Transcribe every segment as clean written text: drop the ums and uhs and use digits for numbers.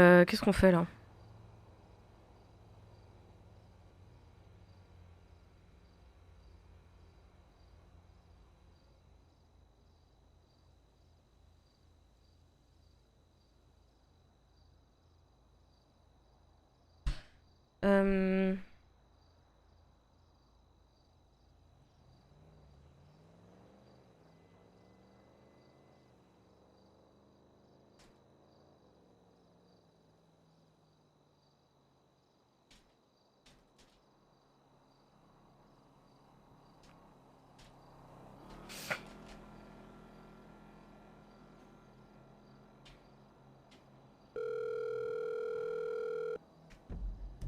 Qu'est-ce qu'on fait là? Euh...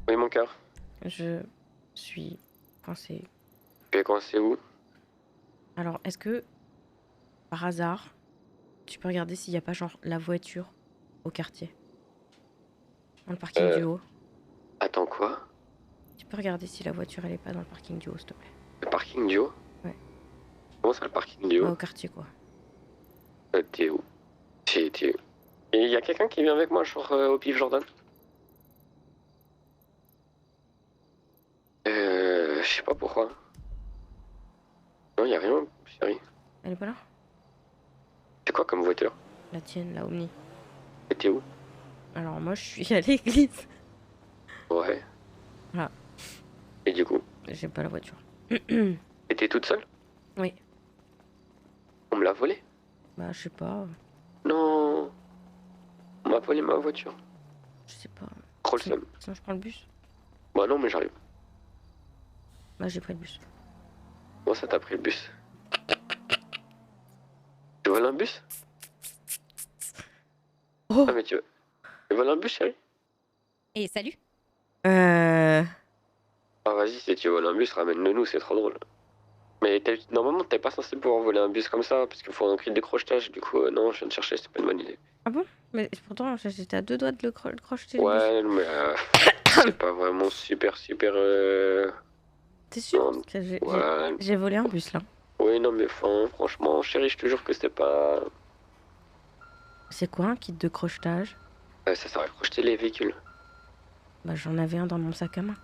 Oui, mon cœur. Je suis coincée. Tu es coincé où? Alors, est-ce que, par hasard, tu peux regarder s'il n'y a pas genre la voiture au quartier? Dans le parking Euh, du haut? attends quoi? Tu peux regarder si la voiture elle est pas dans le parking du haut, s'il te plaît? Le parking du haut? Ouais. Comment ça, le parking du Bah haut? au quartier quoi. T'es où? T'es où? Et y a quelqu'un qui vient avec moi, genre au pif Jordan? Je sais pas pourquoi. Non, y a rien, chérie. Elle est pas là? C'est quoi comme voiture? La tienne, la Omni. Et t'es où? Alors moi je suis à l'église. Ouais. Voilà, Et du coup? j'ai pas la voiture. Et t'es toute seule? Oui. On me l'a volée? Bah je sais pas. Non! On m'a volé ma voiture. Je sais pas. Trop le Sinon, seum. sinon je prends le bus. Bah non, mais j'arrive. Bah j'ai pris le bus. Comment ça, t'as pris le bus? Tu voles un bus? Ah, Oh. mais tu voles un bus, chérie? Et salut. Euh... Ah, vas-y, si tu voles un bus, ramène-le nous, c'est trop drôle. Mais normalement, t'es pas censé pouvoir voler un bus comme ça, parce qu'il faut un cri de décrochetage. Du coup, non, je viens de chercher, c'est pas une bonne idée. Ah bon? Mais pourtant j'étais à deux doigts de le crocheter le bus. Ouais, mais c'est pas vraiment super. T'es sûr? Non, Parce que ouais. j'ai volé un bus là. Oui, non, mais franchement, chérie, je te jure que c'était pas. C'est quoi un kit de crochetage? Ça sert à crocheter les véhicules. Bah j'en avais un dans mon sac à main.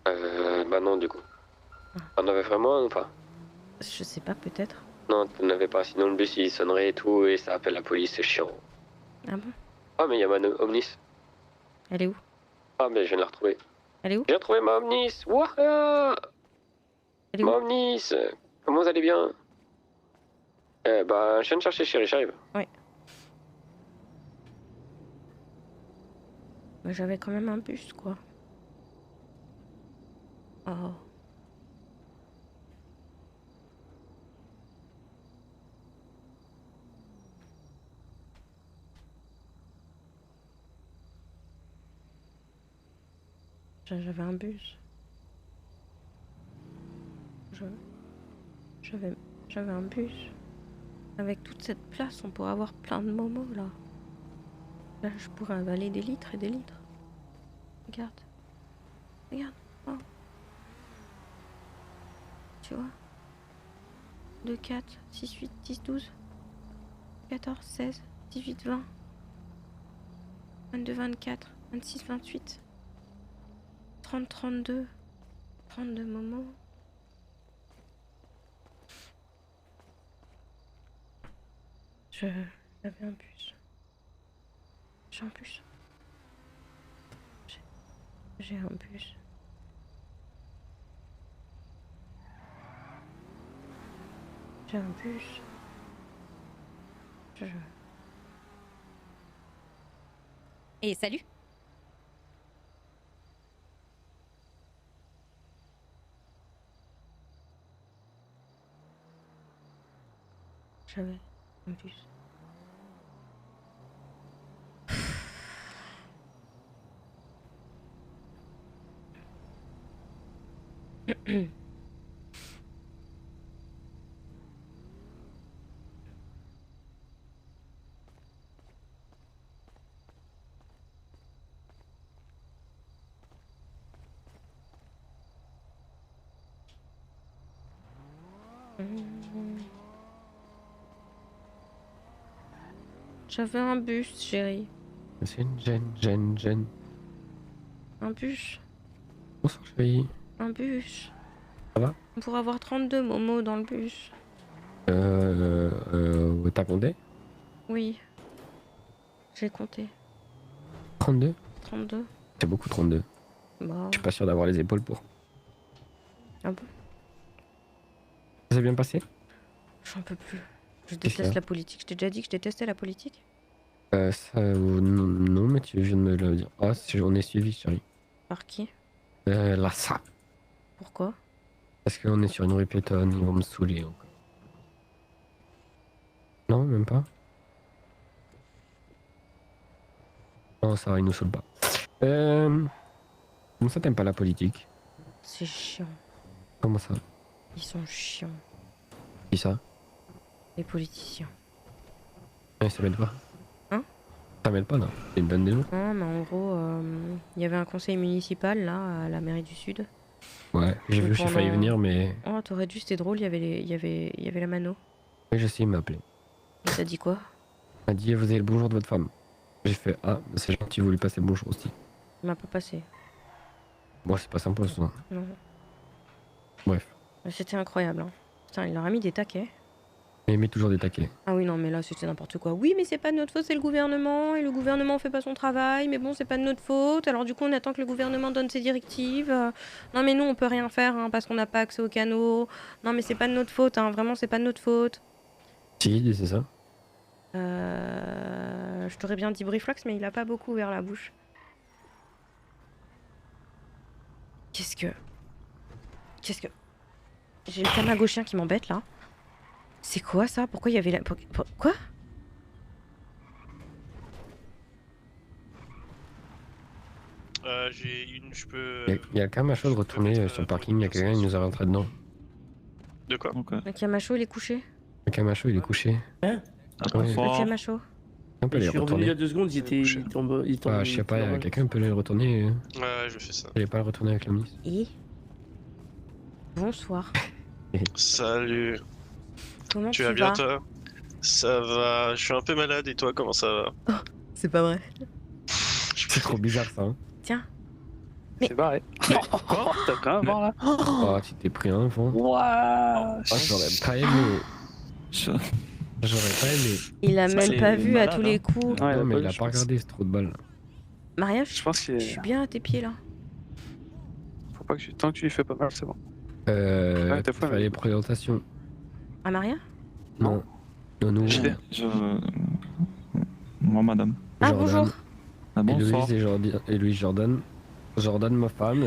Bah non, du coup. Ah, T'en avais vraiment un ou pas? je sais pas, peut-être. Non, t'en avais pas, sinon le bus il sonnerait et tout, et ça appelle la police, c'est chiant. Ah bon? Ah, mais il y a ma Omnis. Elle est où? Ah, mais je viens de la retrouver. Elle est où? J'ai retrouvé ma Omnis! Wouah! Elle est Ma où? Omnis! Comment vous allez bien? Bah, je viens de chercher chérie, j'arrive. Ouais. Mais j'avais quand même un bus quoi. Oh. J'avais un bus. Je- J'avais j'avais un bus. Avec toute cette place, on pourrait avoir plein de momos là. Là, je pourrais avaler des litres et des litres. Regarde. Regarde. Oh. Tu vois? 2, 4, 6, 8, 10, 12, 14, 16, 18, 20, 22, 24, 26, 28, 30, 32, 32 momos. J'avais un bus. J'ai un bus. J'ai j'ai un bus. J'ai un bus. Je- Et salut. J'avais un bus. J'avais un bus, chérie. C'est une gêne. Un bus. Bonsoir, chérie. Un bus. Ça va? On pourrait avoir 32 momos dans le bus. T'as compté? Oui. J'ai compté. 32? 32. C'est beaucoup 32. Bah. Je suis pas sûr d'avoir les épaules pour. Ah bon? Ça s'est bien passé? J'en peux plus. Je Qu'est-ce qu'il y déteste a? la politique. Je t'ai déjà dit que je détestais la politique? Non, mais tu viens de me le dire. Ah, on est suivi, chérie. Par qui? La SAP. Pourquoi? Parce qu'on est sur une rue piétonne, ils vont me saouler encore. Non, même pas. Non, ça va, ils nous saoulent pas. Comment ça, t'aimes pas la politique? C'est chiant. Comment ça? Ils sont chiants. Qui ça? Les politiciens. Ça m'aide pas. Hein? Ça m'aide pas, non. C'est une bonne des noms. Non, mais en gros, il y avait un conseil municipal là, à la mairie du Sud. Ouais, j'ai vu, j'ai failli pendant- venir, mais. Oh, t'aurais dû, c'était drôle, il y avait la mano. Oui, je sais, il m'a appelé. Il t'a dit quoi? Il m'a dit, vous avez le bonjour de votre femme. J'ai fait, ah, c'est gentil, vous lui passez le bonjour aussi. Il m'a pas passé. Moi, c'est pas sympa, ça. Non. Bref. Mais c'était incroyable. Hein. Putain, il leur a mis des taquets. Mais il met toujours des taquets. Ah oui, non, mais là, c'était n'importe quoi. Oui, mais c'est pas de notre faute, c'est le gouvernement. Et le gouvernement fait pas son travail. Mais bon, c'est pas de notre faute. Alors, du coup, on attend que le gouvernement donne ses directives. Non, mais nous, on peut rien faire hein, parce qu'on n'a pas accès aux canaux. Non, mais c'est pas de notre faute. Hein. Vraiment, c'est pas de notre faute. Si, c'est ça. Je t'aurais bien dit Briflox, mais il a pas beaucoup ouvert la bouche. Qu'est-ce que... J'ai le tamagotchien qui m'embête, là. C'est quoi, ça? Pourquoi il y avait la... Quoi? J'ai une, je peux... Il y a quand même un choix de retourner sur le parking, il y a quelqu'un qui nous a rentré dedans. De quoi? Ok. Le Camacho, il est couché. Le Camacho, il est couché. Hein? Attends, Ouais. Le fort. Camacho. On peut Je les suis revenu il y retourner. a 2 secondes, il tombe. Ah, je sais pas, quelqu'un peut les retourner. Ouais, je fais ça. Il pas le retourner avec la ministre. Et... Bonsoir. Salut, Comment tu tu vas bien vas? toi? Ça va, je suis un peu malade et toi, comment ça va? C'est pas vrai. C'est trop bizarre ça. Hein. Tiens. C'est barré. Oh, t'as quand même voir là. Oh, tu t'es pris un enfant. Ouah. Oh, j'aurais pas aimé. Je- J'aurais pas aimé. Il a Ça, même c'est pas vu à malade, tous hein. les coups. Ouais, non, mais il a je pas pense. regardé, c'est trop de balles. Maria, Je pense qu'il je suis bien à tes pieds là. faut pas que tu... Tant que tu lui fais pas mal, c'est bon. t'as Faire fait, les présentations. À Maria? Non. Non, nous. Je l'ai. Moi, madame. Ah, Jordan. bonjour. Ah, bonsoir. Et Louise Jordan. Jordan, ma femme.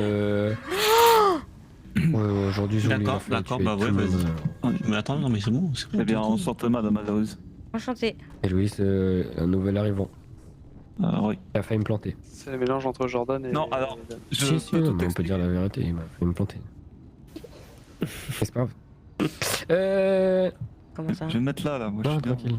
Aujourd'hui, je lui ai D'accord, fait d'accord, tuer bah tout ouais, le monde. vas-y. Ah, mais attends, non, mais c'est bon. Eh bien, on sorte madame Alouz. Enchantée. Et Louise, un nouvel arrivant. Oui. Il a failli me planter. C'est le mélange entre Jordan et. Non, alors, je Si, si, peux tout mais on peut dire la vérité, il m'a failli me planter. C'est pas grave. Comment ça? Je vais me mettre là, moi. je Non, suis bien. tranquille.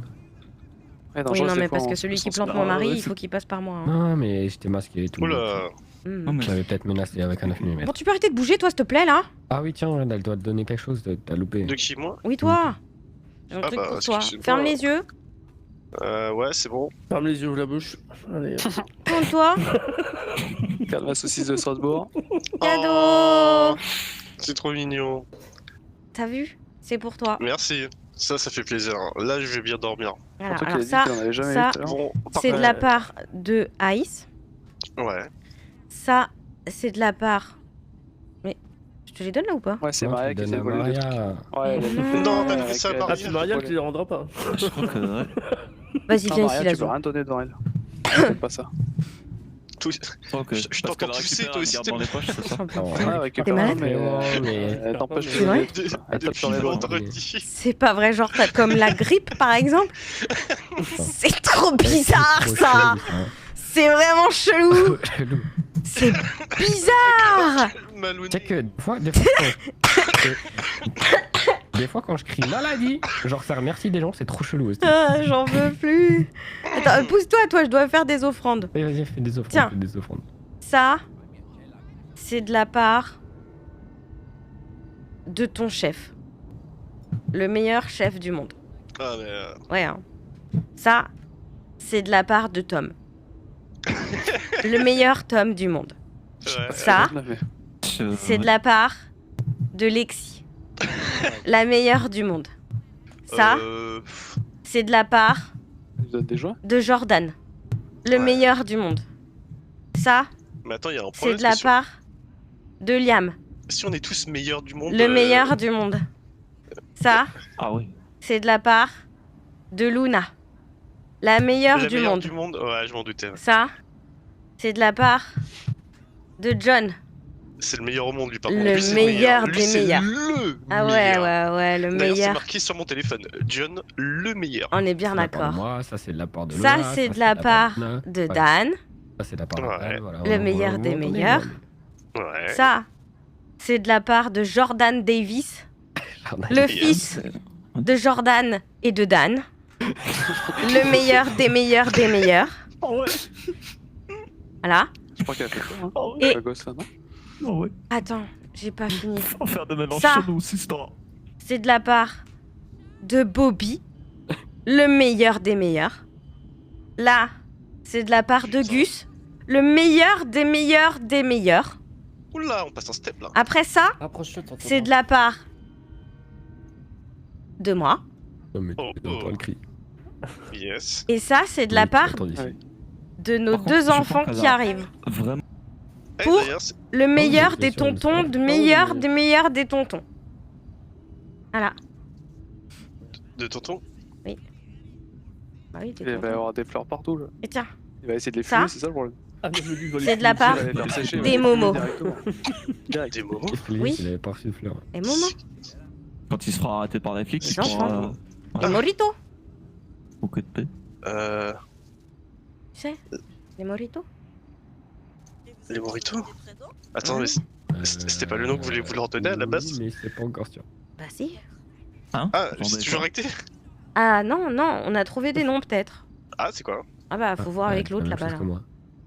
Ouais, dans Oui, Jaws, non, des mais fois, parce on que se celui qui sent plante pas. mon mari, ouais, il faut qu'il passe par moi. Hein. Non, mais j'étais masqué et tout. Oula, Hmm. Non, mais J'avais peut-être menacé avec un 9 mm. Bon, tu peux arrêter de bouger, toi, s'il te plaît, là? Ah oui, tiens, regarde, elle doit te donner quelque chose, t'as loupé. de qui moi? Oui, toi. J'ai un Ah truc bah, pour toi. excuse-moi. Ferme les yeux. Ouais, c'est bon. Ferme les yeux, ouvre la bouche. Allez. Tourne-toi. Regarde la saucisse de Strasbourg. Cadeau. Oh, c'est trop mignon. T'as vu? C'est pour toi. Merci, ça fait plaisir. Là, je vais bien dormir. Voilà. Surtout Alors qu'il a dit ça, qu'il en avait jamais ça, eu tout à l'heure. Bon, c'est de la part de Ice. Ouais. Ça, c'est de la part... Mais, je te les donne là ou pas? Ouais, c'est Non, tu Maria le qui donnes s'est à volé le truc. Maria. Ouais, elle a fait. Non, mais elle fait ça à avec, Maria. Ah, c'est Maria qui les rendra pas. Je crois que. Ouais. Vas-y, Non, viens Maria, ici, tu peux là. rien donner devant elle. C'est pas ça. Tout... Je crois que. Je parce t'entends qu'elle tousser, récupère, toi elle aussi, garde t'es dans les poches, c'est ça? Oh, Ouais, récupère malade mais mais- elle t'empêche C'est de vrai donner tout. Elle tape sur Depuis les doigts. vendredi. C'est pas vrai, genre t'as comme la grippe par exemple. C'est trop bizarre Trop ça. chelou, hein. C'est vraiment chelou. Chelou. C'est bizarre. Tu Malouné. sais que des fois quand je crie maladie, genre ça remercie des gens, c'est trop chelou aussi. Ah, j'en veux plus. Attends, pousse-toi, toi, je dois faire des offrandes. Vas-y, fais des offrandes. Tiens. Fais des offrandes. Ça, c'est de la part de ton chef. Le meilleur chef du monde. Ah, mais Ouais, hein. Ça, c'est de la part de Tom. le meilleur tome du monde. Ouais. Ça, Mais- c'est de la part de Lexi. La meilleure du monde. Ça, c'est de la part Ils donnent des joints. de Jordan. Le Ouais. meilleur du monde. Ça, Mais attends, il y a un c'est problème. de la parce que part de Liam. si on est tous meilleurs du monde. Le meilleur du monde. Ça, Ah oui. c'est de la part de Luna. La meilleure la du meilleure monde. du monde. Ouais, je m'en doutais. Ouais. Ça, c'est de la part de John. C'est le meilleur au monde, lui, par contre. Le Lui, c'est meilleur Lui, des c'est meilleurs. le Ah ouais, meilleur. ouais, le D'ailleurs, c'est meilleur. marqué sur mon téléphone. John, le meilleur. On est bien C'est de la part de d'accord. Moi, ça c'est de la part de Ça, Lola, c'est de la part Luna, de ouais, Dan. Ça c'est de la part de Ouais. Dan, voilà, Le meilleur des on est meilleurs. bon. Ouais. Ça, c'est de la part de Jordan Davis, le fils de Jordan et de Dan. Le meilleur des meilleurs des meilleurs. Voilà. Je crois qu'elle a fait ça, hein. Et- La gosse là, non? Non, ouais. Attends, j'ai pas fini. Faut faire de mélange Ça. chez nous, c'est ça. C'est de la part de Bobby, le meilleur des meilleurs. Là, c'est de la part de Gus, le meilleur des meilleurs des meilleurs. Oula, on passe un step là. Après ça, Rapproche-toi, t'entends c'est pas. de la part de moi. Non mais Oh, tu entends oh. le cri. Yes. Et ça, c'est de la part J'entends d'ici. Ouais. de nos Par contre, deux je crois enfants qu'elle qui a- arrivent. Vraiment. Eh, Pour- d'ailleurs, Le meilleur oui, des bien sûr, bien tontons, sûr. de Ah oui, meilleur mais- des meilleurs des tontons. Voilà. de tonton. Bah oui, des Il va y tontons. avoir des fleurs partout là. Et tiens, Il va essayer de les Ça. fumer, c'est ça le problème. Ah, mais je me dis, je vais c'est les de la fumer. part Il va les faire sécher, il va des les fumer momos. directement. Direct. Des momos. Oui. Il avait pas reçu de fleurs. Et Momo, Quand il se fera arrêter par les flics, il Les enfants. pourra. et Morito, Au coup de paix. tu sais, les Morito. Les moritos. Attends, mais c'était pas le nom que vous leur donner à la base? Oui, mais c'est pas encore sûr. Bah si. Hein Ah, J'en c'est ai toujours pas. acté? Ah non, non, on a trouvé des noms peut-être. Ah, c'est quoi? Ah bah faut voir avec l'autre là-bas. Là.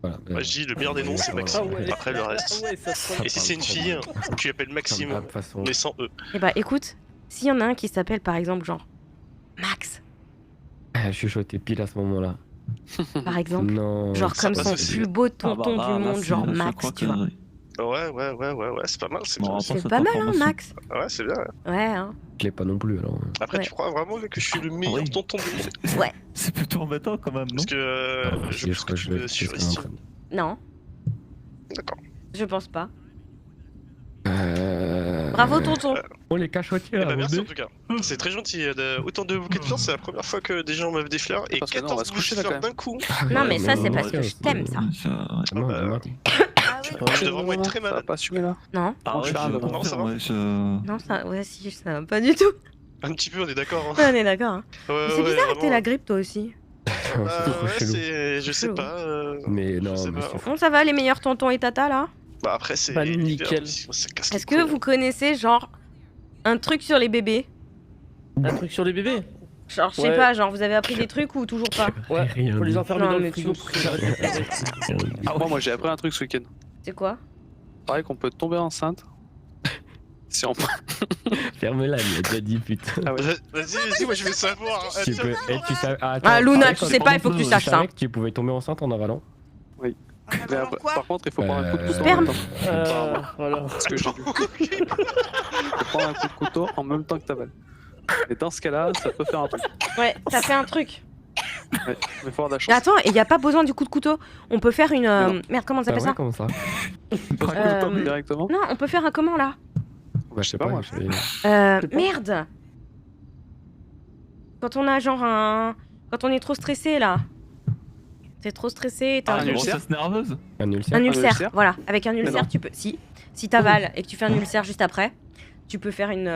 Voilà. Moi, je dis le meilleur des noms, c'est Ah Maxime. ouais. Après le reste. Ah ouais, ça se Et si c'est une fille, hein, tu l'appelles Maxime, De toute façon. mais sans E. Et bah écoute, s'il y en a un qui s'appelle par exemple genre Max, Je suis chuchotais pile à ce moment-là. par exemple, Non. genre ça comme passe son aussi. plus beau Ah bah tonton là, du là, monde, c'est- genre je Max, crois tu que- vois. Ouais, c'est Bon, bien. après, C'est cette pas mal hein information. Max. Ouais, c'est bien. Ouais hein. Je l'ai pas non plus alors. Après, Ouais. tu crois vraiment que je suis le meilleur Oui. tonton du monde? C'est plutôt embêtant quand même, non? Parce que Alors, je si, pense crois que tu vais me tester ce qu'on est en surestimes. train de- Non, D'accord. je pense pas. Euh, Bravo tonton. Oh les cachotiers Eh là, bah, merci en regardez. tout cas. C'est très gentil. Autant de bouquets de fleurs, c'est la première fois que des gens m'offrent des fleurs. Et Parce que non, on va 14 se bouquets coucher, de là, fleurs quand d'un coup. Non mais ça c'est non, parce non, que je t'aime ça. Non, bah, non. Je vais vraiment être très Ça va malade. pas assumer là. Non, Ah ouais, je je vais Non, ça va. ouais, je... non ça, ouais si, ça va pas du tout. Un petit peu, on est d'accord. Hein. Ouais, on est d'accord. Hein. Ouais, Mais c'est ouais, bizarre que t'aies vraiment. la grippe toi aussi. C'est trop Ouais, chelou. c'est. Je sais Chelou. pas. Mais non, sais mais pas. c'est fou. Bon ça va les meilleurs tontons et tata là? Bah après, c'est. Bah, l'hiver, nickel. sinon, ça casse les Est-ce que couilles. vous connaissez genre un truc sur les bébés? Un truc sur les bébés. Genre je sais Ouais. pas, genre vous avez appris des trucs ou toujours pas? Ouais, Rien faut les dit. enfermer Non, dans mais le frigo tu- pour qu'ils arrêtent de pleurer. Ah, moi j'ai appris un truc ce week-end. C'est quoi? Pareil qu'on peut tomber enceinte. Si on Ferme-la, il a déjà dit putain. Ah ouais. Vas-y, moi je veux savoir. Tu Attends. peux. Et tu sais. Attends, Ah Luna, tu tu sais pas, il faut que tu saches ça. savais que tu pouvais tomber enceinte en avalant. Mais par contre, il faut prendre un coup de couteau. Sperme. en même temps. Voilà. Ce que j'ai vu. Il faut prendre un coup de couteau en même temps que t'avales. Et dans ce cas-là, ça peut faire un truc. Ouais, t'as fait un truc. Ouais, mais faut avoir de la Mais chance. attends, et y a pas besoin du coup de couteau. On peut faire une. Non. Merde, comment ça Ah s'appelle ouais, ça? comment ça Euh, Directement. Non, on peut faire un comment là? Bah, je sais pas, moi. je vais- sais pas. Merde! Quand on a genre un. Quand on est trop stressé là. T'es trop stressé, t'as Ah, un, un Une ulcère grossesse nerveuse? Un ulcère. un ulcère. ulcère Voilà, avec un Mais ulcère, non. tu peux. Si t'avales et que tu fais un ulcère juste après, tu peux faire une.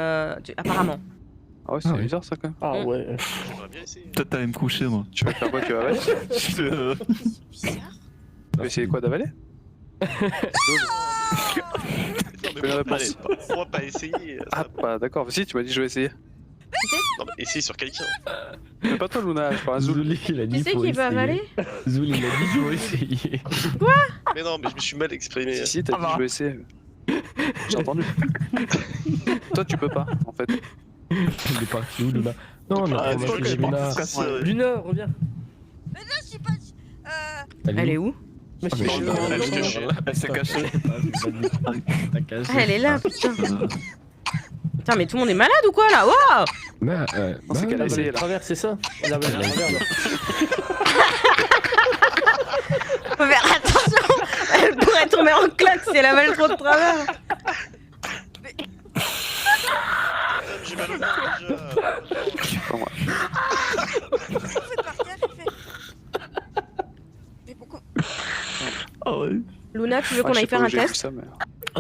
Apparemment. Ah ouais, c'est Ah ouais. bizarre ça quand même. Ah ouais. J'aimerais bien essayer. Peut-être t'allais me coucher, moi. Tu vas faire quoi? Tu vas avaler? Je- Tu vas essayer quoi d'avaler? Non, mais Bonne on réponse. va pas essayer. Ah, bah d'accord. Si, tu m'as dit je vais essayer. Non, mais essayer sur quelqu'un. Mais pas toi, Luna, je parle à Zoul. Zouli, il a dit Tu sais faut qui peut essayer. avaler? Zouli, il a dit faut essayer. Mais non, mais je me suis mal exprimé. Si, si, t'as Ah dit bah. je vais essayer. J'ai entendu. Toi, tu peux pas, en fait. Il est parti où, Luna? Non, on a Ah, pas faut marqué que je Luna. pense. Luna, reviens. Elle est où? Mais je suis mais dans le je- noir. Elle s'est cachée. Ah, elle est là, putain. Putain, mais tout le monde est malade ou quoi là? Waouh! Bah, Non, c'est qu'elle a Elle essayé avait là. travers, c'est ça. Elle avait le travers, là. Faut faire attention! Elle pourrait tomber en claque si elle avale trop de travers. J'ai mal au cœur déjà. Pas moi. Mais pourquoi? Ah ouais. Luna, tu veux Ouais, qu'on je sais aille pas faire où un j'ai vu test? ça, mais-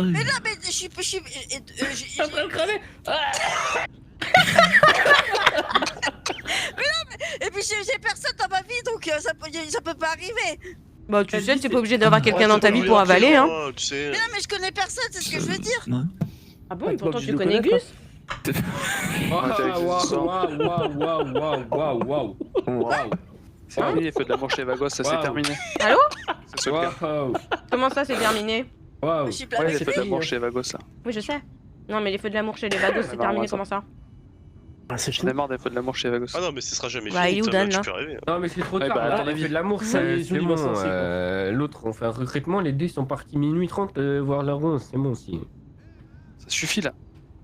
Mais là, mais je suis. T'es en train de crever. Et puis j'ai personne dans ma vie, donc ça peut pas arriver. Bah, tu Elle sais, dit t'es c'est- pas obligé d'avoir quelqu'un dans ta vie pour Ouais, avaler, hein. Tu sais. Mais non, mais je connais personne, c'est ce que je veux dire. Ouais. Ah bon, Ouais, mais toi, pourtant tu tu le connais connais, Gus? Waouh. C'est fini les feux de l'amour chez Vagos, ça c'est Waouh. terminé. Allô? C'est ce gars. Waouh. Comment ça, c'est terminé? Waouh. Je suis plein Ouais, de les feux de fini, l'amour hein. chez Vagos là. Oui, je sais. Non, mais les feux de l'amour chez les vagos, c'est bah, terminé, ça. comment ça? Ah, c'est J'en fini. ai marre des feux de l'amour chez Vagos. Ah non, mais ce sera jamais Bah, fini. il est où, putain, Dan, tu là peux rêver. Non, mais c'est trop Ouais, tard. bah, à ton Là, avis. fait de l'amour, Ça, c'est ils ont dit bon. Vincent aussi, L'autre, on fait un recrutement, les deux ils sont partis minuit 30 voir leur 11, c'est bon aussi. Ça suffit là.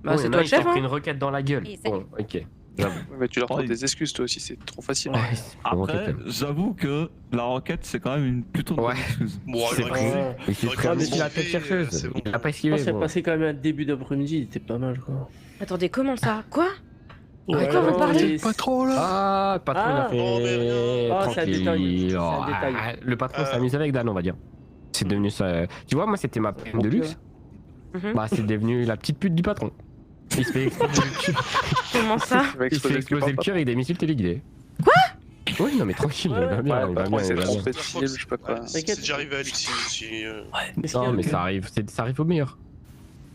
Bah, Bon, c'est y en a, toi le ils t'ont chef, pris hein? une requête dans la gueule. Et salut. Bon, ok. Ouais, mais tu leur trouves Ouais. des excuses toi aussi, c'est trop facile. Ouais, c'est bon, ok, Après, calme. j'avoue que la roquette, c'est quand même une plutôt bonne Ouais. excuse. Bon, C'est il aurait vrai. pu- Mais c'est Ouais, très mais bien la tête c'est chercheuse. bon. Il a pas Je esquivé. pense qu'il a Bon. passé quand même un début d'après-midi, il était pas mal quoi. Attendez, comment ça? Quoi? Ouais, quoi vous non, parlez? mais- Pas trop là. Ah, le patron il a Ah. fait. Oh, mais rien. Ah, c'est un détail. Tranquille. C'est un Oh, détail. ah, le patron s'est amusé avec Dan, on va dire. C'est devenu ça. Tu vois, moi c'était ma prime de Ok, luxe. Mhm. Bah, c'est devenu la petite pute du patron. Il se fait exploser le cul. Comment ça? Tu vas Il se fait exploser le cul avec des missiles téléguidés. Quoi? Oui, non, mais tranquille, il va bien, Ouais, il pas va trop, bien, c'est il va bien. trompé de cible, je sais pas quoi. Ouais, C'est T'inquiète. déjà arrivé à Alexis aussi. Qu'est-ce qu'il y Non, a, mais le ça gars arrive, ça arrive au meilleur.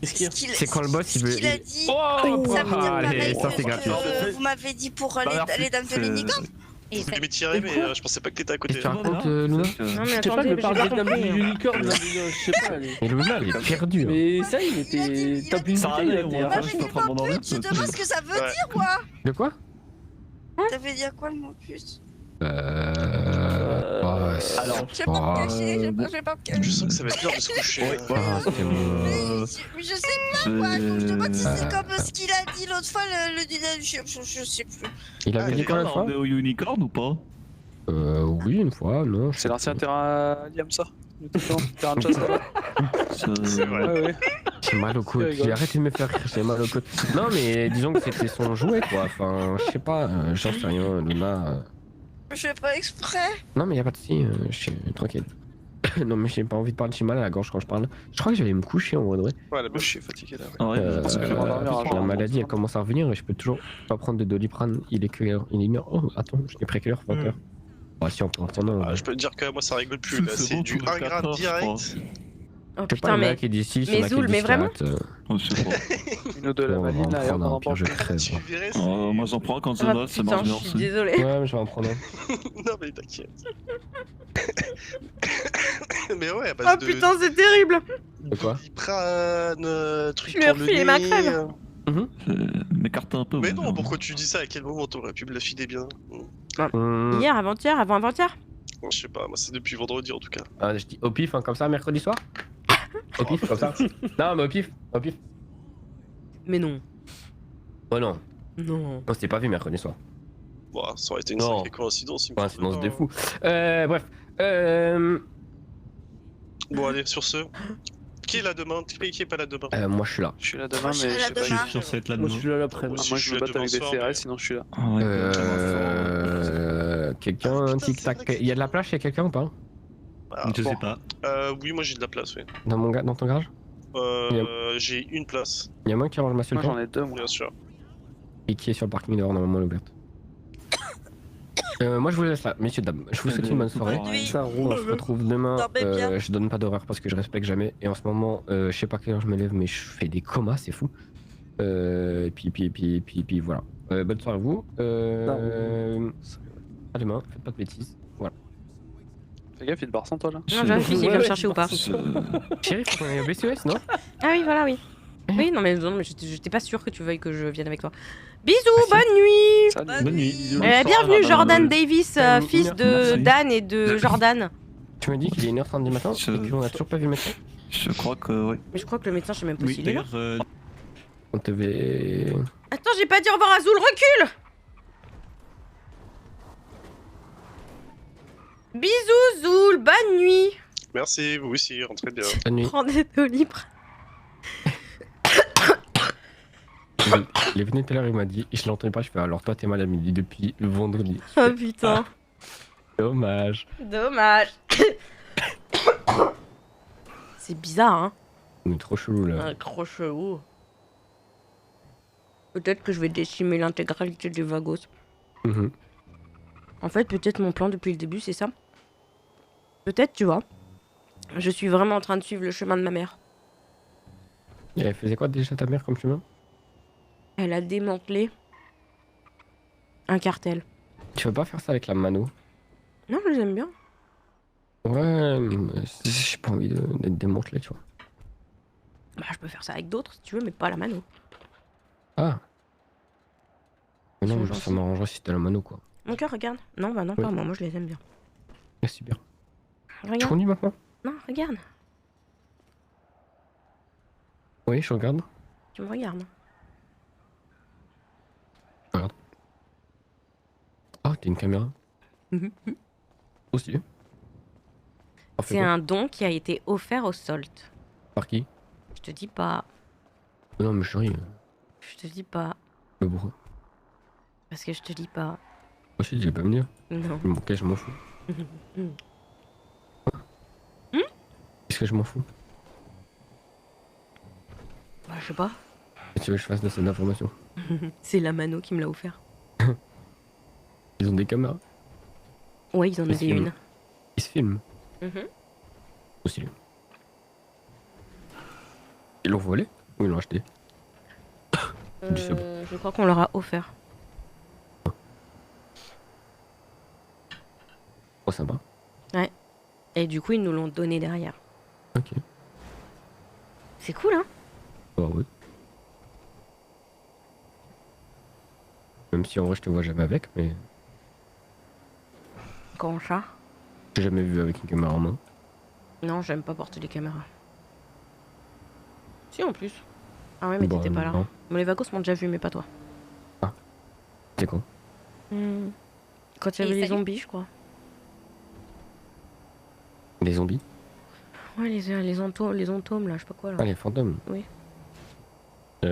Qu'est-ce qu'il y a? C'est quand le boss, il veut- Ce qu'il a dit. Oh, Ça veut dire allez, pareil ça que c'est ce gratuit. que vous m'avez dit pour les dames de l'unicorn. Et C'est salut. du métier rêvé, mais je pensais pas que t'étais à côté. Qu'est-ce que tu racontes, Luna? Non, mais Je sais pas, attendez, je me j'ai parle pas des dames de compris. hein. l'unicorne, je sais pas. Et Luna, elle est perdue. hein. Mais ça, il Il a dit- était. il Top a dit- une Ça bouteille, il arrive, a été. moi, hein. je suis en train de m'endormir. Je te demande ce que ça veut Ouais. dire, moi. De quoi? Ça veut dire quoi le mot pute? Alors. Je vais pas me cacher, je vais pas me cacher. Je sens que ça va être l'heure de se coucher. Ouais, hein. Ah, c'était bon. Mais je sais pas, donc je me demande si c'est comme ce qu'il a dit l'autre fois, je sais plus. Il avait dit combien de fois? On est au unicorn ou pas? Oui, une fois, non. C'est l'ancien terrain à Liam ça. Le terrain de chasse là. C'est vrai. Ouais, ouais. J'ai mal au coude. rigole. J'ai arrêté de me faire rire, j'ai mal au coude. Non, mais disons que c'était son jouet, quoi. Enfin, je sais pas, j'en sais rien, Luna. Je fais pas exprès. Non, mais y a pas de soucis, je suis tranquille. Non, mais j'ai pas envie de parler, j'ai mal à la gorge quand je parle. Je crois que j'allais me coucher en vrai. Ouais, la Moi je suis fatigué là. Ouais. Ah ouais, parce que je vais m'endormir avant. La maladie elle commence à revenir et je peux toujours pas prendre de Doliprane. Il est que l'heure. Il est une heure. Oh, attends, je l'ai pris quelle heure 20h. Bah, si on prend son nom. Ah, je peux te dire que moi ça rigole plus là, c'est bon, du tous les 1 grade 4 heures, je direct. crois. Oh Je sais pas, putain, il y en a mais. qui disent 6, mais il y en a qui Zoul, disent mais vraiment 4. Oh, je sais pas. Une eau de la On va en vanille là et prendre on un, en pire, je mange. crève. Tu verrais. Moi j'en prends quand Ah, je note, ça putain, marche bien je suis aussi. désolée. Ouais, mais je vais en prendre un. Non mais t'inquiète. Mais ouais, à base Oh de putain, c'est terrible! De quoi? Doliprane, truc Je lui ai pour le refilé ma nez. crève. M'écarte un peu. Mais moi, non, là. pourquoi tu dis ça? À quel moment t'aurais pu me la filer bien? Hier, avant-hier, avant-avant-hier? Je sais pas, moi c'est depuis vendredi en tout cas. Ah, je dis au pif, hein, comme ça, mercredi soir? Au pif, comme ça? Non, mais au pif, au pif. Mais non. Oh non, Non. on s'était pas vu mercredi soir. Bon, ça aurait été une Non. sacrée coïncidence. il me Coïncidence semble. de fou. Bref. Bon, allez, sur ce. Qui est là demain? Qui est pas là demain? Moi, je suis là. Je suis là demain Moi, je mais suis je là sais pas. demain. Je suis sur cette là Moi, je suis là Ah, l'après-midi. moi je veux battre avec des CRS sinon je suis là. Ah ouais, Quelqu'un, putain, tic c'est tac. vrai que- Il y a de la place chez quelqu'un ou pas? Ah, je bon. sais pas. Oui, moi j'ai de la place, oui. Dans ton garage? J'ai une place, Il y a moins qui range ma seule Moi j'en ai deux moi. bien sûr. et qui est sur le parking dehors, normalement, elle est ouverte. Moi, je vous laisse là, messieurs, dames. Je vous souhaite une bonne soirée. Oui. Ça roule. On se retrouve demain. Dormez bien. Je donne pas d'horaire parce que je respecte jamais. Et en ce moment, je sais pas quelle heure je me lève, mais je fais des comas, c'est fou. Et puis voilà. Bonne soirée à vous. À demain, faites pas de bêtises. Voilà. Fais gaffe, il te barre sans toi là. Non, je vérifie s'il Ouais, vient me ouais, chercher ou pas. Chérie, faut qu'on aille au BCES, non? Ah oui, voilà, oui. Oui, non, mais j'étais pas sûre que tu veuilles que je vienne avec toi. Bisous, Ah, si. bonne nuit! Salut. Bonne nuit. Bisous. Bienvenue, Jordan Davis, Salut, fils de merci. Dan et de Jordan. Tu m'as dit qu'il est 1h30 du matin Je- et qu'on a toujours pas vu le médecin. Je crois que oui. Mais je crois que le médecin, je sais même pas Oui, s'il est là. d'ailleurs, On devait... Attends, j'ai pas dit au revoir à Zoul, recule! Bisous Zoul, bonne nuit! Merci, vous aussi, rentrez bien. La nuit. Prends des Doliprane. Il est venu tout à l'heure, il m'a dit, je l'entendais pas, je fais alors toi t'es mal à midi depuis le vendredi. Oh putain. Dommage. Dommage. C'est bizarre, hein? On est trop chelou là. Un gros chelou. Peut-être que je vais décimer l'intégralité des vagos. Mhm. En fait, peut-être mon plan depuis le début, c'est ça. Peut-être, tu vois. Je suis vraiment en train de suivre le chemin de ma mère. Et elle faisait quoi déjà ta mère comme chemin? Elle a démantelé un cartel. Tu veux pas faire ça avec la mano? Non, je les aime bien. Ouais, mais j'ai pas envie d'être démantelé, tu vois. Bah, je peux faire ça avec d'autres si tu veux, mais pas à la mano. Ah. Mais Ils non, sont ça gentils. m'arrangerait si c'était la mano quoi. Mon cœur, regarde. Non, bah non, Oui. pas moi, moi je les aime bien. Merci bien. Tu Regarde. conduis maintenant? Non, regarde. Oui, je regarde. Tu me regardes. Ah, t'as une caméra? Mhm. Aussi. On fait C'est quoi? un don qui a été offert au Salt. Par qui? Je te dis pas. Non, mais chérie, Je te dis pas. mais pourquoi? Parce que je te dis pas. Moi aussi, je vais pas venir. Non. Ok, je m'en fous. Qu'est-ce que je m'en fous? Bah, je sais pas. Qu'est-ce que tu veux que je fasse de cette information? C'est la mano qui me l'a offert. Ils ont des caméras. Ouais, ils en Mais avaient c'est une. Ils se filment Mhm. aussi. Ils l'ont volé ou ils l'ont acheté? Du sub. Je crois qu'on leur a offert. Oh, sympa. Et du coup, ils nous l'ont donné derrière. Ok. C'est cool, hein? Bah oui. Même si en vrai je te vois jamais avec, mais Comment ça? j'ai jamais vu avec une caméra en main. Non, j'aime pas porter les caméras. Si, en plus. Ah ouais, mais Bah, t'étais pas là. non. Bon, les vagos m'ont déjà vu, mais pas toi. C'est quoi? Quand il y Et avait les salut. zombies, je crois. Des zombies? Ouais, les ontomes, là, je sais pas quoi, là. Ah, les fantômes? Oui. Oui.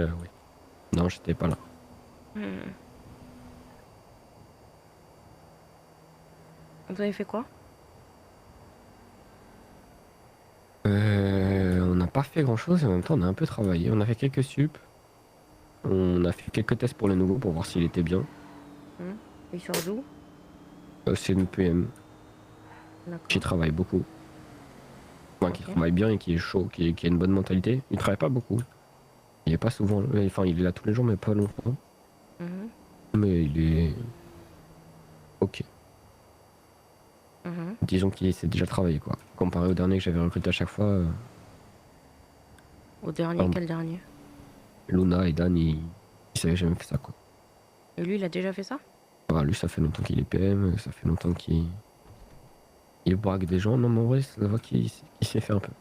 Non, j'étais pas là. Vous avez fait quoi? On n'a pas fait grand chose et en même temps on a un peu travaillé. On a fait quelques sup. On a fait quelques tests pour le nouveau pour voir s'il était bien. Il sort d'où? C'est une PM D'accord. qui travaille beaucoup. Enfin, qui Ok. travaille bien et qui est chaud, qui a une bonne mentalité. Il travaille pas beaucoup. Il est pas souvent. Enfin, il est là tous les jours, mais pas longtemps. Mhm. Mais il est. Ok. Mhm. Disons qu'il sait déjà travailler quoi. Comparé au dernier que j'avais recruté à chaque fois, Au dernier, Pardon. quel dernier? Luna et Dan, ils savaient jamais fait ça quoi. Et lui, il a déjà fait ça? Voilà, lui, ça fait longtemps qu'il est PM, ça fait longtemps qu'il braque des gens. Non, mais en vrai, ça voit qu'il sait faire un peu.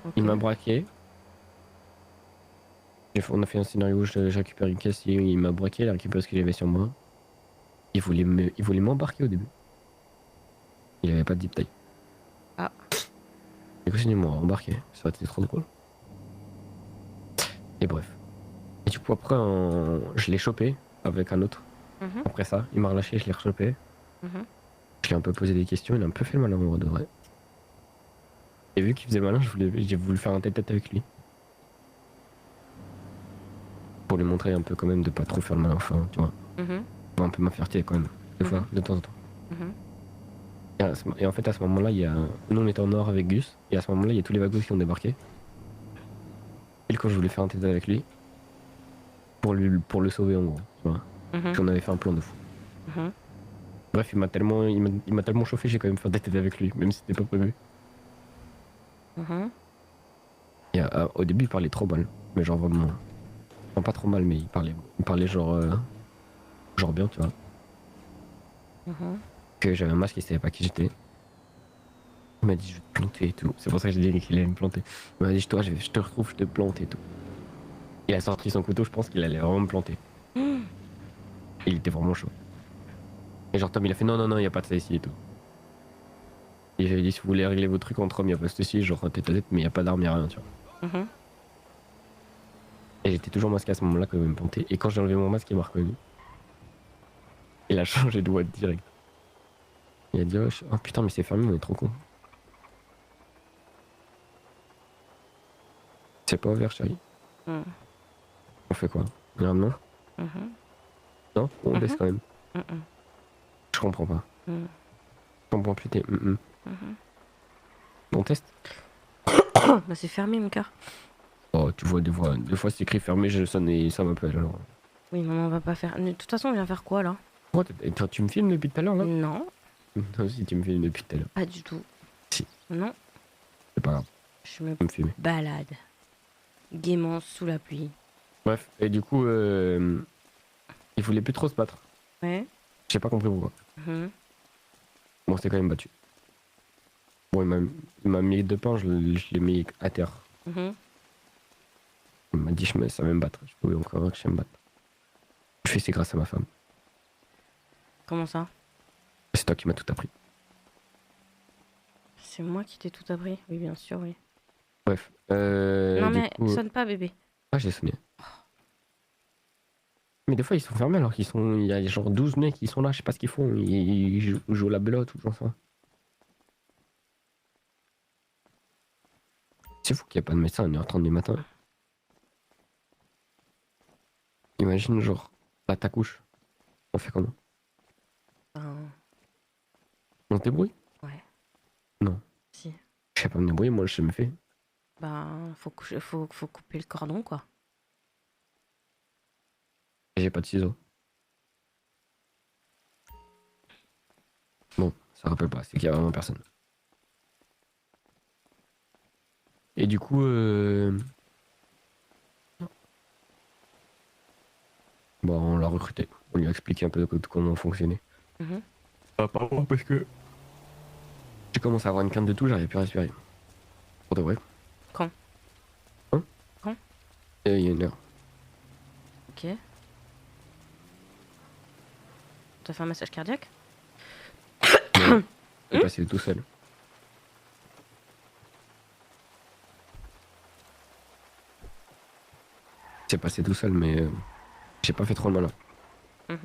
Ok. Il m'a braqué. On a fait un scénario où je récupère une caisse, il m'a braqué, il a récupéré ce qu'il avait sur moi. Il voulait m'embarquer au début. Il avait pas de deep tie. Ah. Du coup, il m'a embarqué. Ça aurait été trop drôle. Et bref. Et du coup, après, je l'ai chopé avec un autre. Mhm. Après ça, il m'a relâché, je l'ai rechopé. Mhm. Je lui ai un peu posé des questions, il a un peu fait le malin en vrai de vrai. Et vu qu'il faisait malin, j'ai voulu faire un tête-tête avec lui. Pour lui montrer un peu quand même de pas trop faire le malin, enfin, tu vois. Mhm. Un peu ma fierté quand même, des fois, de temps en temps. Mhm. Et en fait, à ce moment-là, nous on était en nord avec Gus, et à ce moment-là, il y a tous les wagons qui ont débarqué. Et quand je voulais faire un tête avec lui, pour le sauver en gros, tu vois. Mhm. Puis on avait fait un plan de fou. Mhm. Bref, il m'a tellement chauffé, j'ai quand même fait un tête avec lui, même si c'était pas prévu. Mhm. Et, au début, il parlait trop mal, mais genre vraiment. Enfin, pas trop mal, mais il parlait genre bien, tu vois. Mhm. Que j'avais un masque, il savait pas qui j'étais. Il m'a dit je vais te planter et tout. C'est pour ça que j'ai dit qu'il allait me planter. Il m'a dit toi je te retrouve, je te plante et tout. Il a sorti son couteau, je pense qu'il allait vraiment me planter. Il était vraiment chaud. Et genre Tom il a fait non, y a pas de ça ici et tout. Et j'avais dit si vous voulez régler vos trucs entre hommes, y a pas de soucis, genre tête à tête, mais y a pas d'armes, y a rien, tu vois. Et j'étais toujours masqué à ce moment-là quand il me plantait. Et quand j'ai enlevé mon masque, il m'a reconnu. Il a changé de voix direct. Il a dit oh putain mais c'est fermé, on est trop con. C'est pas ouvert chérie. On fait quoi? Regarde non? Non? On baisse quand même. Je comprends pas. Je comprends plus tes On teste? Bah c'est fermé mon cœur. Oh tu vois des fois c'est écrit fermé, je sonne et ça m'appelle alors. Oui non on va pas faire. De toute façon on vient faire quoi là? Oh, tu me filmes depuis tout à l'heure là? Non. Non si tu me filmes depuis tout à l'heure. Pas du tout. Si. Non. C'est pas grave. Je me Tu me filmer. balade. Gaiement sous la pluie. Bref, et du coup il voulait plus trop se battre. Ouais. J'ai pas compris pourquoi. Bon, c'était quand même battu. Bon, il m'a mis 2 pains, je l'ai mis à terre. Il m'a dit je me savais me battre. Je pouvais encore que je sais me battre. Je fais c'est grâce à ma femme. Comment ça? C'est toi qui m'as tout appris. C'est moi qui t'ai tout appris. Oui bien sûr oui. Bref. Non du mais coup... sonne pas bébé. Ah j'ai sonné. Mais des fois ils sont fermés alors qu'ils sont. Il y a genre 12 mecs qui sont là, je sais pas ce qu'ils font. Ils jouent la belote ou j'en sais rien. C'est fou qu'il n'y a pas de médecin à 1h30 du matin. Imagine genre, là t'accouches. On fait comment? On se débrouille? Ouais. Non. Si. Je sais pas me débrouiller, moi je me fais. Bah faut couper le cordon quoi. J'ai pas de ciseaux. Bon, ça rappelle pas, c'est qu'il y a vraiment personne. Et du coup, bon, on l'a recruté. On lui a expliqué un peu comment on fonctionnait. Apparemment parce que j'ai commencé à avoir une quinte de tout, j'arrivais plus à respirer. Pour de vrai. Quand? Hein? Quand? Il y a 1 heure. Ok. T'as fait un massage cardiaque? C'est passé tout seul. C'est passé tout seul, mais j'ai pas fait trop le malin. Je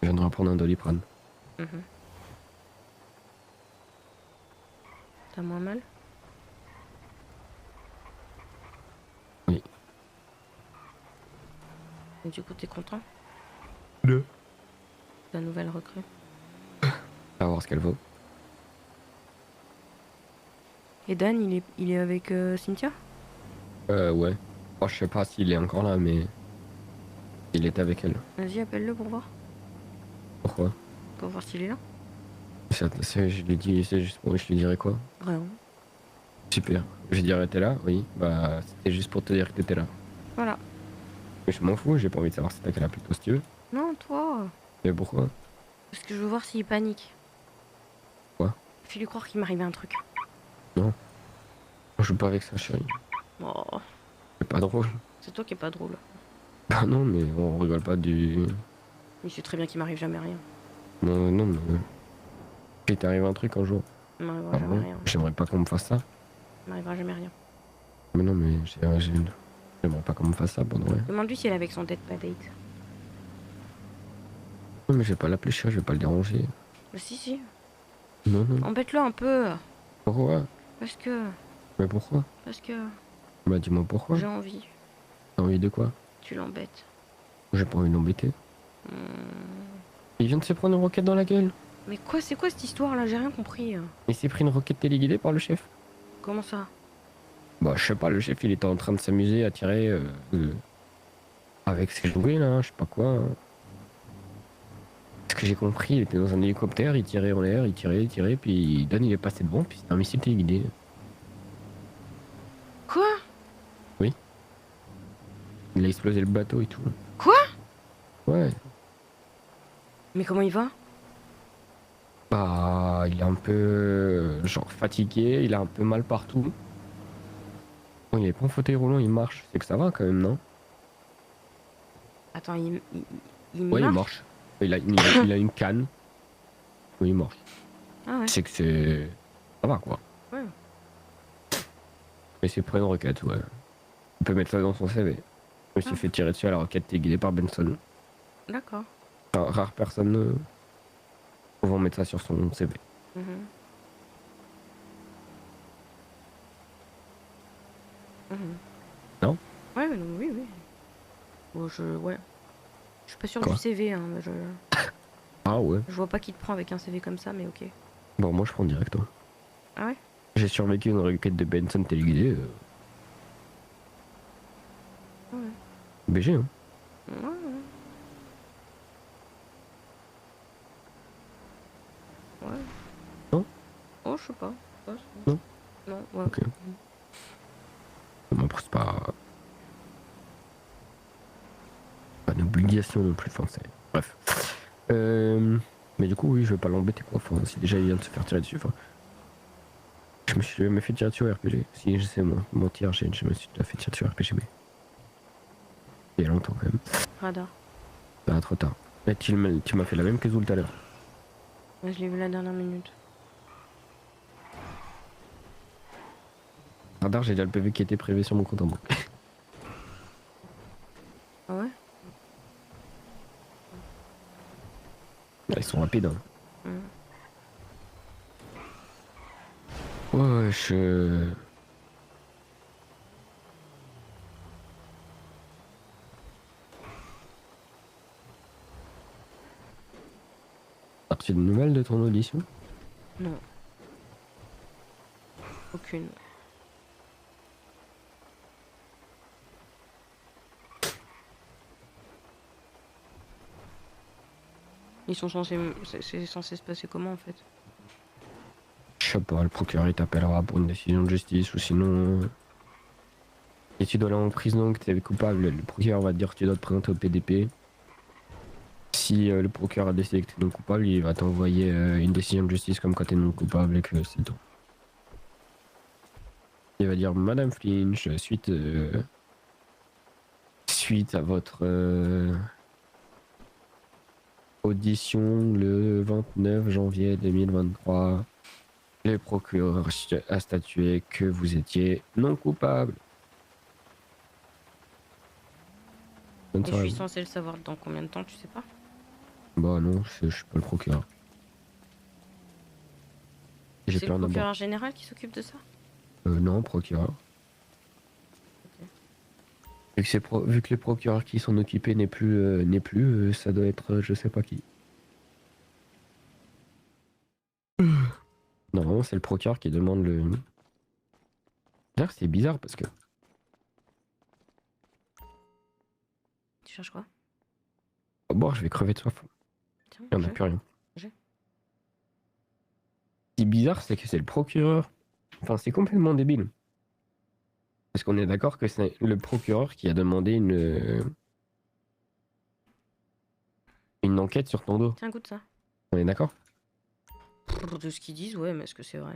viens de reprendre un Doliprane. T'as moins mal? Oui. Et du coup t'es content? De La nouvelle recrue? À voir ce qu'elle vaut. Et Dan il est avec Cynthia? Ouais. Oh, je sais pas s'il est encore là, mais il était avec elle. Vas-y appelle-le pour voir. Pourquoi? Pour voir s'il est là. Je lui dis, c'est juste pour... Je lui dirais quoi? Rien. Super. Je lui dirais t'es là? Oui. Bah c'était juste pour te dire que t'étais là. Voilà. Mais je m'en fous, j'ai pas envie de savoir si t'as qu'elle a plutôt si tu veux. Non toi. Mais pourquoi? Parce que je veux voir s'il panique. Quoi? Fais-lui croire qu'il m'arrivait un truc. Non. Je joue pas avec ça chérie. Oh. C'est pas drôle. C'est toi qui est pas drôle. Bah non mais on rigole pas du... Il sait très bien qu'il m'arrive jamais rien. Non mais... Il t'arrive un truc un jour. Il m'arrivera jamais rien. J'aimerais pas qu'on me fasse ça. Il m'arrivera jamais rien. Mais non mais j'aimerais pas qu'on me fasse ça pour de vrai. Demande-lui si elle est avec son date pas date. Non mais je vais pas l'appeler chérie, je vais pas le déranger. Bah si. Non. Embête-le un peu. Pourquoi? Parce que... Mais pourquoi? Parce que... Bah dis-moi pourquoi. J'ai envie. T'as envie de quoi? Tu l'embêtes. J'ai pas envie de l'embêter. Il vient de se prendre une roquette dans la gueule. Mais quoi, c'est quoi cette histoire là? J'ai rien compris. Il s'est pris une roquette téléguidée par le chef. Comment ça? Bah je sais pas, le chef il était en train de s'amuser à tirer avec ses jouets là, je sais pas quoi. Ce que j'ai compris, il était dans un hélicoptère, il tirait en l'air, il tirait, puis Dan il est passé devant, puis c'était un missile téléguidé. Quoi? Oui. Il a explosé le bateau et tout. Quoi? Ouais. Mais comment il va? Bah, il est un peu genre fatigué, il a un peu mal partout. Bon, il est pas en fauteuil roulant, il marche. C'est que ça va quand même, non? Attends, il Ouais, il marche. marche. Il a une canne. Oui, il marche. Ah ouais. C'est que c'est. Ça va quoi. Ouais. Mais c'est pas une requête, ouais. On peut mettre ça dans son CV. Je me suis Ah. fait tirer dessus à la requête, t'es guidé par Benson. D'accord. Enfin, rare personne pouvant mettre ça sur son CV. Mhm. Mhm. Non? Ouais, non, oui, oui. Bon, ouais. Je suis pas sûre Quoi? du CV, hein. Ah ouais. Je vois pas qui te prend avec un CV comme ça, mais ok. Bon, moi je prends direct. Hein. Ah ouais? J'ai survécu à une requête de Benson téléguidé. Ouais. BG, hein. Ouais, ouais. Ouais. Non? Oh, je sais pas. Ouais, Non? Non, ouais. Ok. Bon, après, c'est pas une obligation non plus. Enfin, c'est. Bref. Mais du coup, oui, je vais pas l'embêter quoi. Enfin, si déjà il vient de se faire tirer dessus. Enfin, je me suis jamais fait tirer dessus au RPG. Si, je sais, moi, mentir, je me suis déjà fait tirer dessus au RPG, mais. Il y a longtemps quand même. Radar. Ah, trop tard. Mais tu m'as fait la même que Zoul tout à l'heure. Ouais, je l'ai vu la dernière minute. Radar, j'ai déjà le PV qui était prélevé sur mon compte en banque. Ah ouais? Ils sont rapides, hein. Mm. Ouais, je. T'as reçu des nouvelles de ton audition? Non. Aucune. Ils sont censés. C'est censé se passer comment en fait? Je sais pas, le procureur il t'appellera pour une décision de justice ou sinon. Si tu dois aller en prison, que tu es coupable, le procureur va te dire que tu dois te présenter au PDP. Si le procureur a décidé que tu es non coupable, il va t'envoyer une décision de justice comme quand tu es non coupable et que c'est tout. Il va dire Madame Flinch, suite à votre audition le 29 janvier 2023, le procureur a statué que vous étiez non coupable. Et je suis censé le savoir dans combien de temps, tu sais pas? Bah non, je suis pas le procureur. J'ai C'est plus le rien à procureur général qui s'occupe de ça? Non, procureur. Ok. Vu que les procureurs qui s'en occupaient n'est plus, ça doit être je sais pas qui. Normalement, c'est le procureur qui demande le. D'ailleurs, c'est bizarre parce que. Tu cherches quoi? Oh, bon, je vais crever de soif. Tiens, Il n'y en a plus rien. J'ai. Ce qui est bizarre, c'est que c'est le procureur. Enfin, c'est complètement débile. Parce qu'on est d'accord que c'est le procureur qui a demandé une enquête sur ton dos. Tiens, goûte ça. On est d'accord? De ce qu'ils disent, ouais, mais est-ce que c'est vrai?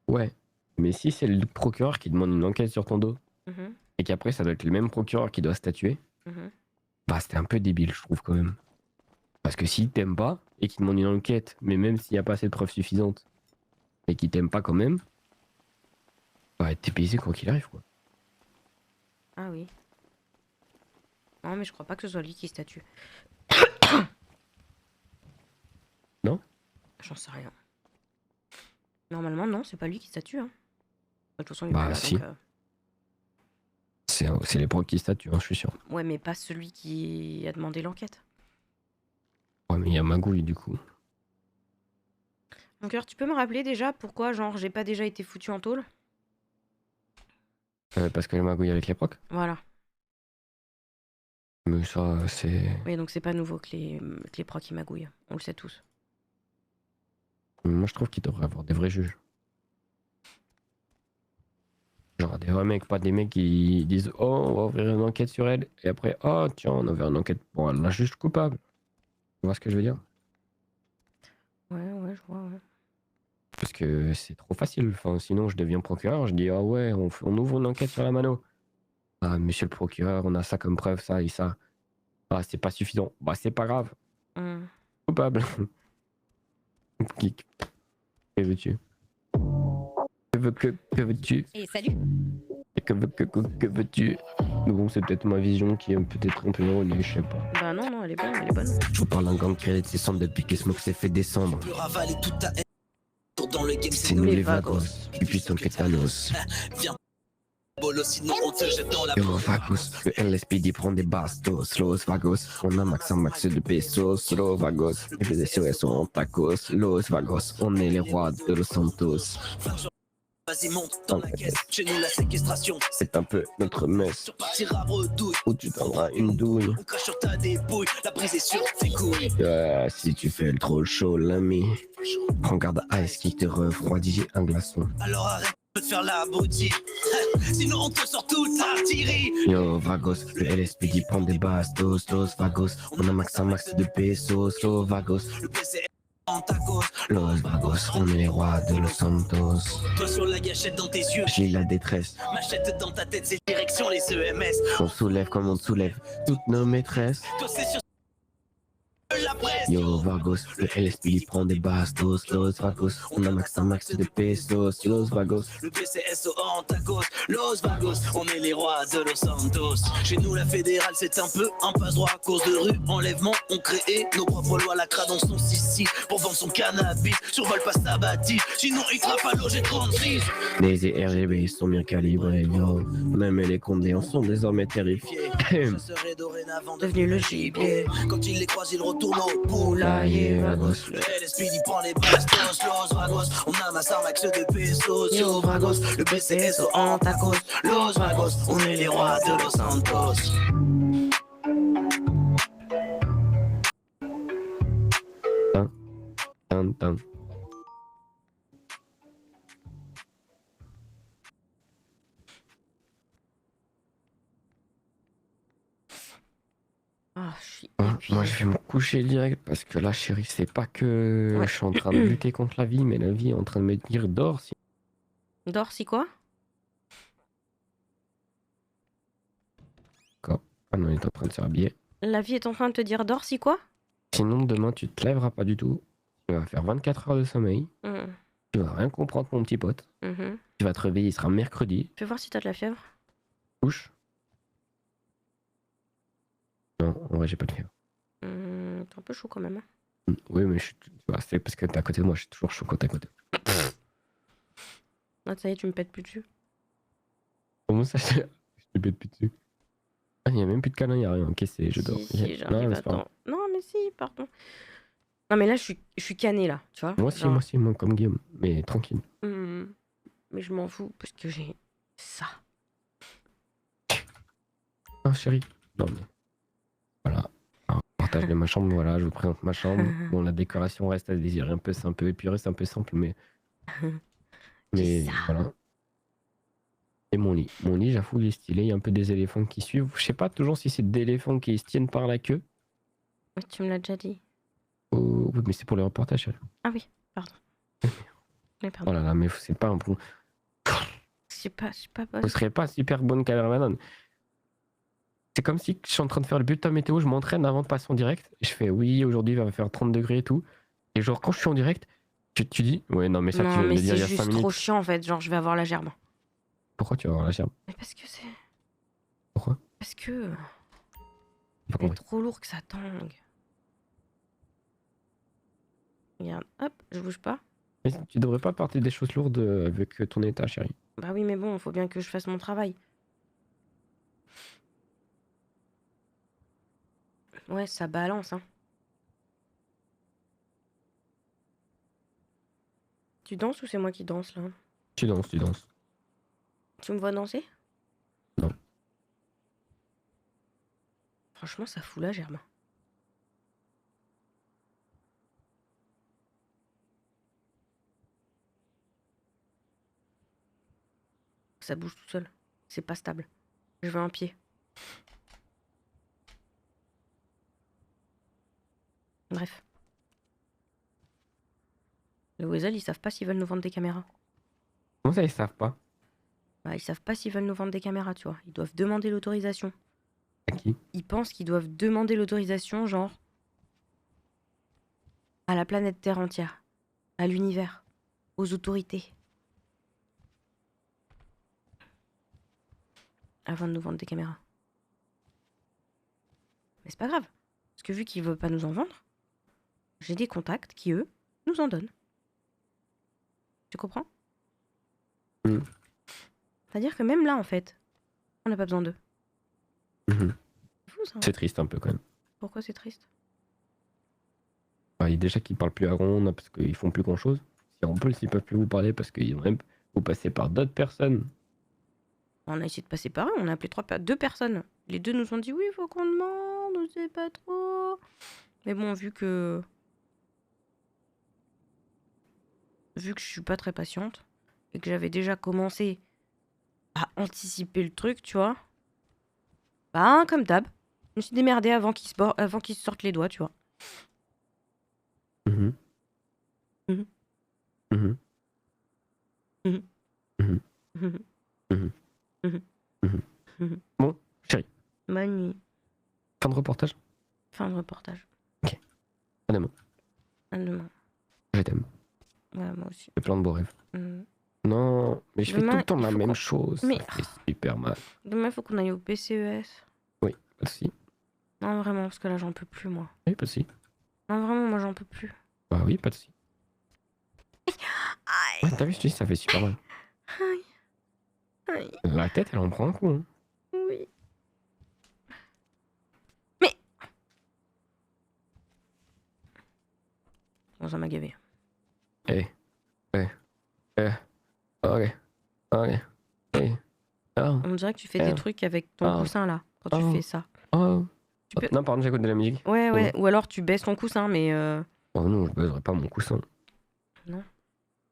Ouais. Mais si c'est le procureur qui demande une enquête sur ton dos, Mhm, et qu'après ça doit être le même procureur qui doit statuer, mhm. bah c'était un peu débile, je trouve quand même. Parce que s'il t'aime pas, et qu'il demande une enquête, mais même s'il n'y a pas assez de preuves suffisantes, et qu'il t'aime pas quand même, bah t'es payé quoi qu'il arrive quoi. Ah oui. Non, mais je crois pas que ce soit lui qui statue. Non? J'en sais rien. Normalement, non, c'est pas lui qui statue. Hein. De toute façon, il est Bah, pas là, si. donc, C'est les procs qui statuent, hein, je suis sûr. ouais, mais pas celui qui a demandé l'enquête. Ouais, mais il y a Magouille du coup. Donc, alors, tu peux me rappeler déjà pourquoi, genre, j'ai pas déjà été foutu en tôle? Parce que la Magouille avec les procs. Voilà. Mais ça, c'est. Oui, donc c'est pas nouveau que les procs ils magouillent. On le sait tous. Moi, je trouve qu'il devrait avoir des vrais juges. Genre des vrais mecs, pas des mecs qui disent oh, on va ouvrir une enquête sur elle, et après, oh, tiens, on a ouvert une enquête pour la juge coupable. Tu vois ce que je veux dire? Ouais, je vois, ouais. Parce que c'est trop facile. Enfin, sinon, je deviens procureur. Je dis, ah ouais, on ouvre une enquête sur la mano. Ah, monsieur le procureur, on a ça comme preuve, ça et ça. Ah, c'est pas suffisant. Bah, c'est pas grave. Hmm. Coupable. Que veux-tu? Que veux-tu? Et salut. Que veux-tu? Bon, c'est peut-être ma vision qui est peut-être un peu erronée, je sais pas. Bah non, elle est bonne, elle est bonne. Je vous parle d'un gang créé de ses cendres depuis que Smoke s'est fait descendre. Dans le game, C'est nous les vagos, plus puissants que Thanos. Viens, bolo, sinon on te jette dans la Yo vagos, le LSPD prend des bastos. Los vagos, on a max de pesos. Los vagos, les SOS sont en tacos. Los vagos, on est les rois de Los Santos. vas-y monte dans la caisse, chez nous la séquestration. C'est un peu notre mess. Sur partir à bredouille, Où tu donneras une douille. on crache sur ta débouille, la prise est sur tes couilles. Si tu fais le trop chaud, l'ami. Prends garde à Ice qui te refroidit un glaçon. Alors arrête de te faire l'abruti, sinon on te sort toute l'artillerie. Yo vagos, le LSPD prend des bastos. Los vagos, on a max de pesos. Los vagos, Le PC en tacos, Los vagos, on est les rois de Los Santos. toi sur la gâchette dans tes yeux, J'ai la détresse, machette dans ta tête, c'est direction les EMS. on soulève comme on soulève toutes nos maîtresses. Toi c'est sur la presse. Yo vagos, le LSPD prend des bastos. Los vagos, on a max de pesos. Los vagos, Le PCSO en tacos, Los Vagos, on est les rois de Los Santos. Chez nous la fédérale c'est un peu un passe-droit à cause de rue, enlèvement, on crée nos propres lois, la crade en son Sicile pour vendre son cannabis, survole pas sa bâtisse, sinon il trappe à loger 36. les RGB sont bien calibrés. Yo, même les condés en sont désormais terrifiés. Chasseur est dorénavant Devenu le gibier. Quand il les croise il retourne au poulailler. Poulailler, vagos, Le LSPD prend les bastos, Los Vagos, on amasse un max de pesos. Yo Vagos, le PCSO en tacos, Los Vagos, on est les rois de Los Santos. tan, tan. Ah, je suis Moi, épuisée. je vais me coucher direct parce que là, chérie, c'est pas que Ouais. je suis en train de lutter contre la vie, mais la vie est en train de me dire dors. Dors, si quoi? Ah non, il est en train de se rhabiller. La vie est en train de te dire dors, si quoi? Sinon, demain, tu te lèveras pas du tout. Tu vas faire 24 heures de sommeil. Mhm. Tu vas rien comprendre, mon petit pote. Mhm. Tu vas te réveiller, il sera mercredi. Fais voir si t'as de la fièvre. Couche. Non, en vrai, j'ai pas de fièvre. T'es un peu chaud quand même. Hein. Oui, mais tu vois, c'est parce que t'es à côté de moi, je suis toujours chaud quand t'es à côté. Ah, ça y est, tu me pètes plus dessus. Comment ça, je te pète plus dessus? Ah, il y a même plus de câlin, il y a rien. Ok, je dors. Si, Non, j'arrive, mais c'est pas grave. attends. Non, mais si, pardon. Non, mais là, je suis canée, là, tu vois. Moi aussi, Genre, moi, comme Guillaume. Mais tranquille. Mais je m'en fous, parce que j'ai ça. Ah, chérie. Non, mais. Voilà. Alors, partage de ma chambre, voilà, je vous présente ma chambre. Bon, la décoration reste à désirer, c'est un peu épuré, c'est un peu simple, mais. Mais ça. voilà. Et mon lit. Mon lit, j'avoue, il est stylé. Il y a un peu des éléphants qui suivent. Je sais pas toujours si c'est des éléphants qui se tiennent par la queue. Ouais, tu me l'as déjà dit. Oh, oui, mais c'est pour le reportage, chérie. Ah oui, pardon. Mais Oh pardon. là là, mais c'est pas un bon. C'est pas bonne. Vous serez pas super bonne caméraman. C'est comme si je suis en train de faire le bulletin météo, je m'entraîne avant de passer en direct. Et je fais oui, aujourd'hui il va faire 30 degrés et tout. Et genre, quand je suis en direct, tu dis ouais, non, mais ça, tu Non, viens de mais le dire c'est il y a 5 juste minutes. trop chiant, en fait. Genre, je vais avoir la gerbe. Pourquoi tu vas avoir la gerbe? Mais parce que c'est... Pourquoi? Parce que... J'ai pas C'est compris. trop lourd que ça tangue. Regarde, hop, je bouge pas. Mais tu devrais pas porter des choses lourdes avec ton état, chérie. Bah oui, mais bon, faut bien que je fasse mon travail. Ouais, ça balance, hein. Tu danses ou c'est moi qui danse, là? Tu danses, tu danses. Tu me vois danser? Non. Franchement, ça fout la gerbe. Ça bouge tout seul. C'est pas stable. Je veux un pied. Bref. Le Wesel, ils savent pas s'ils veulent nous vendre des caméras. Comment ça, ils savent pas? Bah, ils savent pas s'ils veulent nous vendre des caméras, tu vois. Ils doivent demander l'autorisation. À qui? Ils pensent qu'ils doivent demander l'autorisation, genre, à la planète Terre entière, à l'univers, aux autorités, avant de nous vendre des caméras. Mais c'est pas grave, parce que vu qu'ils veulent pas nous en vendre, j'ai des contacts qui, eux, nous en donnent. Tu comprends? Mm. C'est-à-dire que même là, en fait, on n'a pas besoin d'eux. Mhm. C'est fou, ça. C'est triste un peu quand même. Pourquoi c'est triste? Bah, déjà qu'ils parlent plus à ronde parce qu'ils font plus grand chose. Si en plus ils peuvent plus vous parler parce qu'ils ont même vous passez par d'autres personnes. On a essayé de passer par eux, on a appelé deux personnes. Les deux nous ont dit oui, il faut qu'on demande, on sait pas trop. Mais bon, vu que je suis pas très patiente et que j'avais déjà commencé à anticiper le truc, tu vois. Bah, comme d'hab, je me suis démerdée avant qu'ils se sortent les doigts, tu vois. Mhm. Mhm. Mhm. Mhm. Mhm. Mhm. Mhm. Mhm. Mhm. Mhm. Bon, chérie, Bonne nuit. fin de reportage. Fin de reportage. À demain. À demain. Je t'aime. Ouais, moi aussi. J'ai plein de beaux rêves. Mhm. Non, mais je fais tout Demain, le temps il la faut même qu'on- chose. Mais- Ça fait super mal. Demain, il faut qu'on aille au PCES. Oui, pas de soucis. Non, vraiment, parce que là, j'en peux plus, moi. Oui, pas de soucis. Non, vraiment, moi, j'en peux plus. Bah oui, pas de soucis. Aïe, Ouais, t'as vu, je te dis, ça fait super mal. aïe, aïe, La tête, elle en prend un coup. Hein. oui. Mais... Bon, ça m'a gavé. Eh, ok, ok. Eh. Oh, On dirait que tu fais des trucs avec ton Ah. coussin, là, quand tu Ah. fais ça. oh. Tu peux- Non, pardon, j'écoute de la musique. Ouais, ouais. Ou alors, tu baisses ton coussin, mais... Oh non, je baiserai pas mon coussin. Non.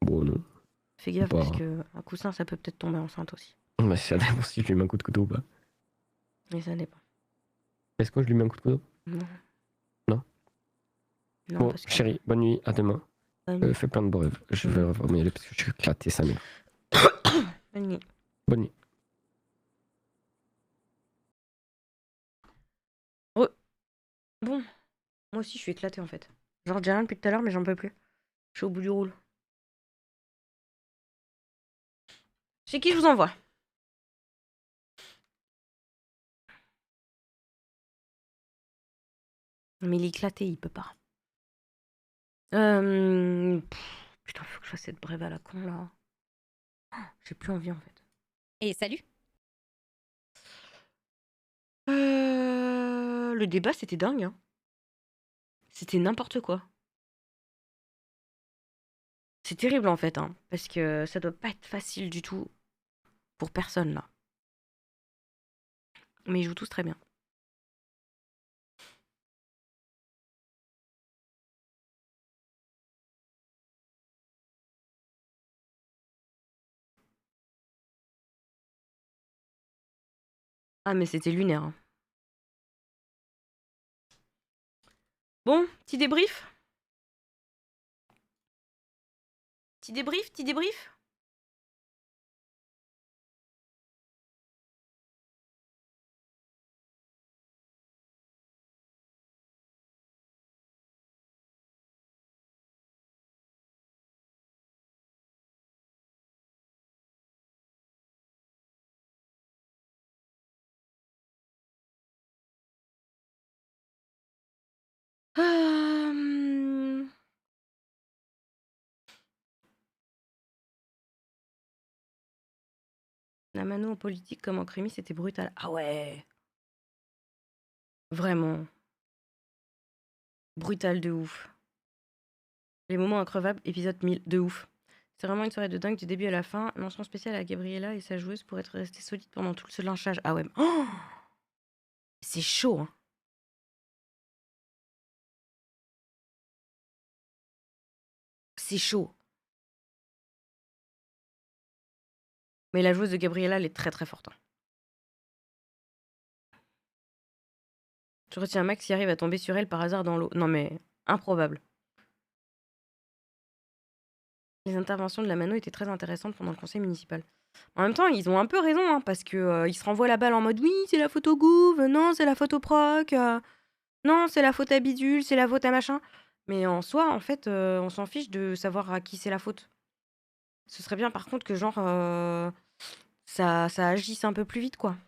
Bon, non. Fais gaffe, Pas- parce que un coussin, ça peut peut-être tomber enceinte aussi. Bah, ça dépend si je lui mets un coup de couteau ou pas. Mais ça dépend. Est-ce que je lui mets un coup de couteau? Non. Non. Non, Bon, parce que... chérie, bonne nuit, à demain. Bonne nuit. Fais plein de beaux rêves. Je vais vraiment y aller parce que je suis éclaté, sa mère. Bonne nuit. Bonne nuit. Bon, moi aussi, je suis éclatée, en fait. Genre, j'ai rien depuis tout à l'heure, mais j'en peux plus. Je suis au bout du roule. C'est qui je vous envoie? Mais il est éclaté, il peut pas. Putain, faut que je fasse cette brève à la con, là. J'ai plus envie, en fait. Et salut. Le débat, c'était dingue, hein. C'était n'importe quoi. C'est terrible, en fait, hein. Parce que ça doit pas être facile du tout pour personne, là. Mais ils jouent tous très bien. Ah, mais c'était lunaire, hein. Bon, petit débrief? Petit débrief? Petit débrief? Euh, La mano en politique comme en crimi, c'était brutal. Ah ouais. Vraiment. Brutal de ouf. Les moments increvables, épisode 1000, de ouf. C'est vraiment une soirée de dingue du début à la fin. Mention spéciale à Gabriella et sa joueuse pour être restée solide pendant tout ce lynchage. Ah ouais. Oh, c'est chaud, hein. C'est chaud. Mais la joueuse de Gabriella, elle est très très forte, hein. Je retiens Max qui arrive à tomber sur elle par hasard dans l'eau. Non mais, improbable. Les interventions de la mano étaient très intéressantes pendant le conseil municipal. En même temps, ils ont un peu raison, hein, parce que ils se renvoient la balle en mode oui, c'est la faute au gouv, non, c'est la faute au proc, non, c'est la faute à bidule, c'est la faute à machin. Mais en soi, en fait, on s'en fiche de savoir à qui c'est la faute. Ce serait bien, par contre, que genre ça agisse un peu plus vite, quoi.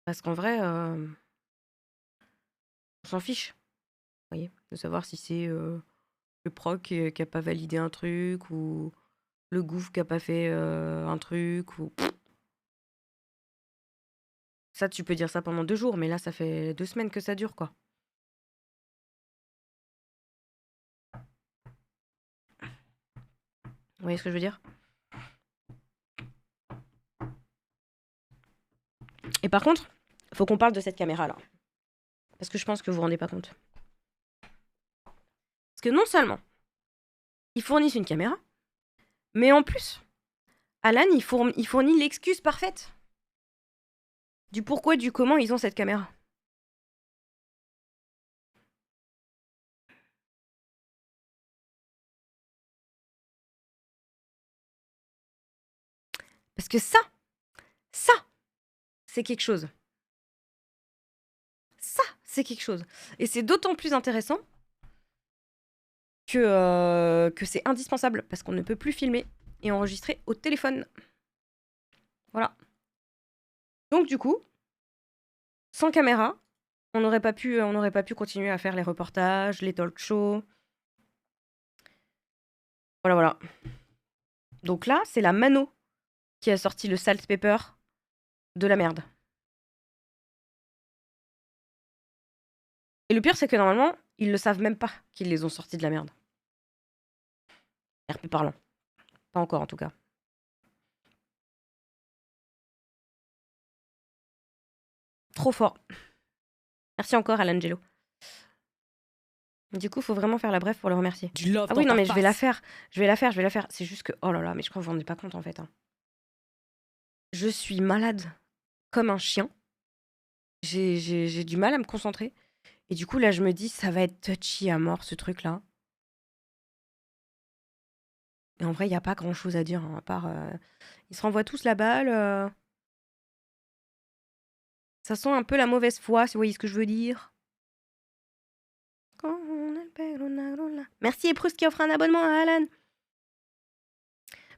Parce qu'en vrai, on s'en fiche, vous voyez, de savoir si c'est le proc qui a pas validé un truc ou le gouv qui a pas fait un truc ou ça, tu peux dire ça pendant 2 jours, mais là, ça fait 2 semaines que ça dure, quoi. Vous voyez ce que je veux dire? Et par contre, faut qu'on parle de cette caméra-là. Parce que je pense que vous vous rendez pas compte. Parce que non seulement ils fournissent une caméra, mais en plus, Alan, il fournit l'excuse parfaite du pourquoi, du comment ils ont cette caméra. Parce que ça, c'est quelque chose. Ça, c'est quelque chose. Et c'est d'autant plus intéressant que c'est indispensable parce qu'on ne peut plus filmer et enregistrer au téléphone. Voilà. Donc du coup, sans caméra, on n'aurait pas pu continuer à faire les reportages, les talk shows. Voilà. Donc là, c'est la mano qui a sorti le salt pepper de la merde. Et le pire, c'est que normalement, ils le savent même pas qu'ils les ont sortis de la merde. RP parlant. Pas encore, en tout cas. Trop fort. Merci encore, Alangelo. Du coup, faut vraiment faire la brève pour le remercier. Ah oui, non, mais je vais la faire. C'est juste que... Oh là là, mais je crois que vous vous rendez pas compte, en fait. Hein. Je suis malade comme un chien. J'ai du mal à me concentrer. Et du coup, là, je me dis, ça va être touchy à mort, ce truc-là. Et en vrai, il n'y a pas grand-chose à dire, hein, à part... ils se renvoient tous la balle. Ça sent un peu la mauvaise foi, si vous voyez ce que je veux dire. Merci Eprus qui offre un abonnement à Alan.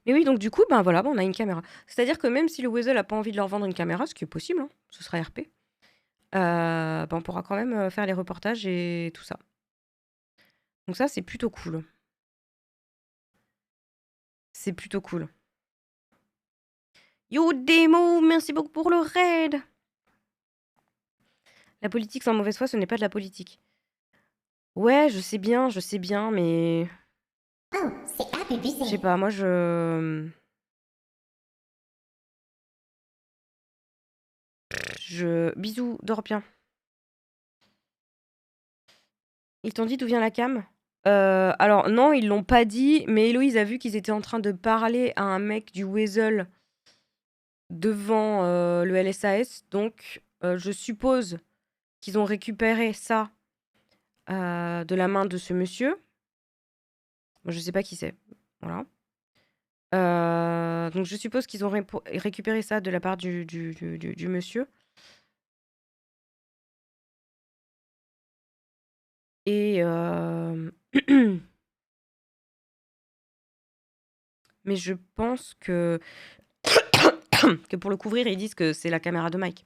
Mais oui, donc du coup, ben voilà, on a une caméra. C'est-à-dire que même si le Weasel a pas envie de leur vendre une caméra, ce qui est possible, hein, ce sera RP, on pourra quand même faire les reportages et tout ça. Donc ça, c'est plutôt cool. C'est plutôt cool. Yo Demo, merci beaucoup pour le raid. La politique sans mauvaise foi, ce n'est pas de la politique. Ouais, je sais bien, mais... Oh, c'est abusé. Je sais pas, moi Bisous, dors bien. Ils t'ont dit d'où vient la cam? Alors non, ils l'ont pas dit, mais Héloïse a vu qu'ils étaient en train de parler à un mec du Weasel devant le LSAS, donc je suppose qu'ils ont récupéré ça de la main de ce monsieur. Moi, je sais pas qui c'est. Voilà. Donc je suppose qu'ils ont récupéré ça de la part du monsieur. Et mais je pense que pour le couvrir, ils disent que c'est la caméra de Mike.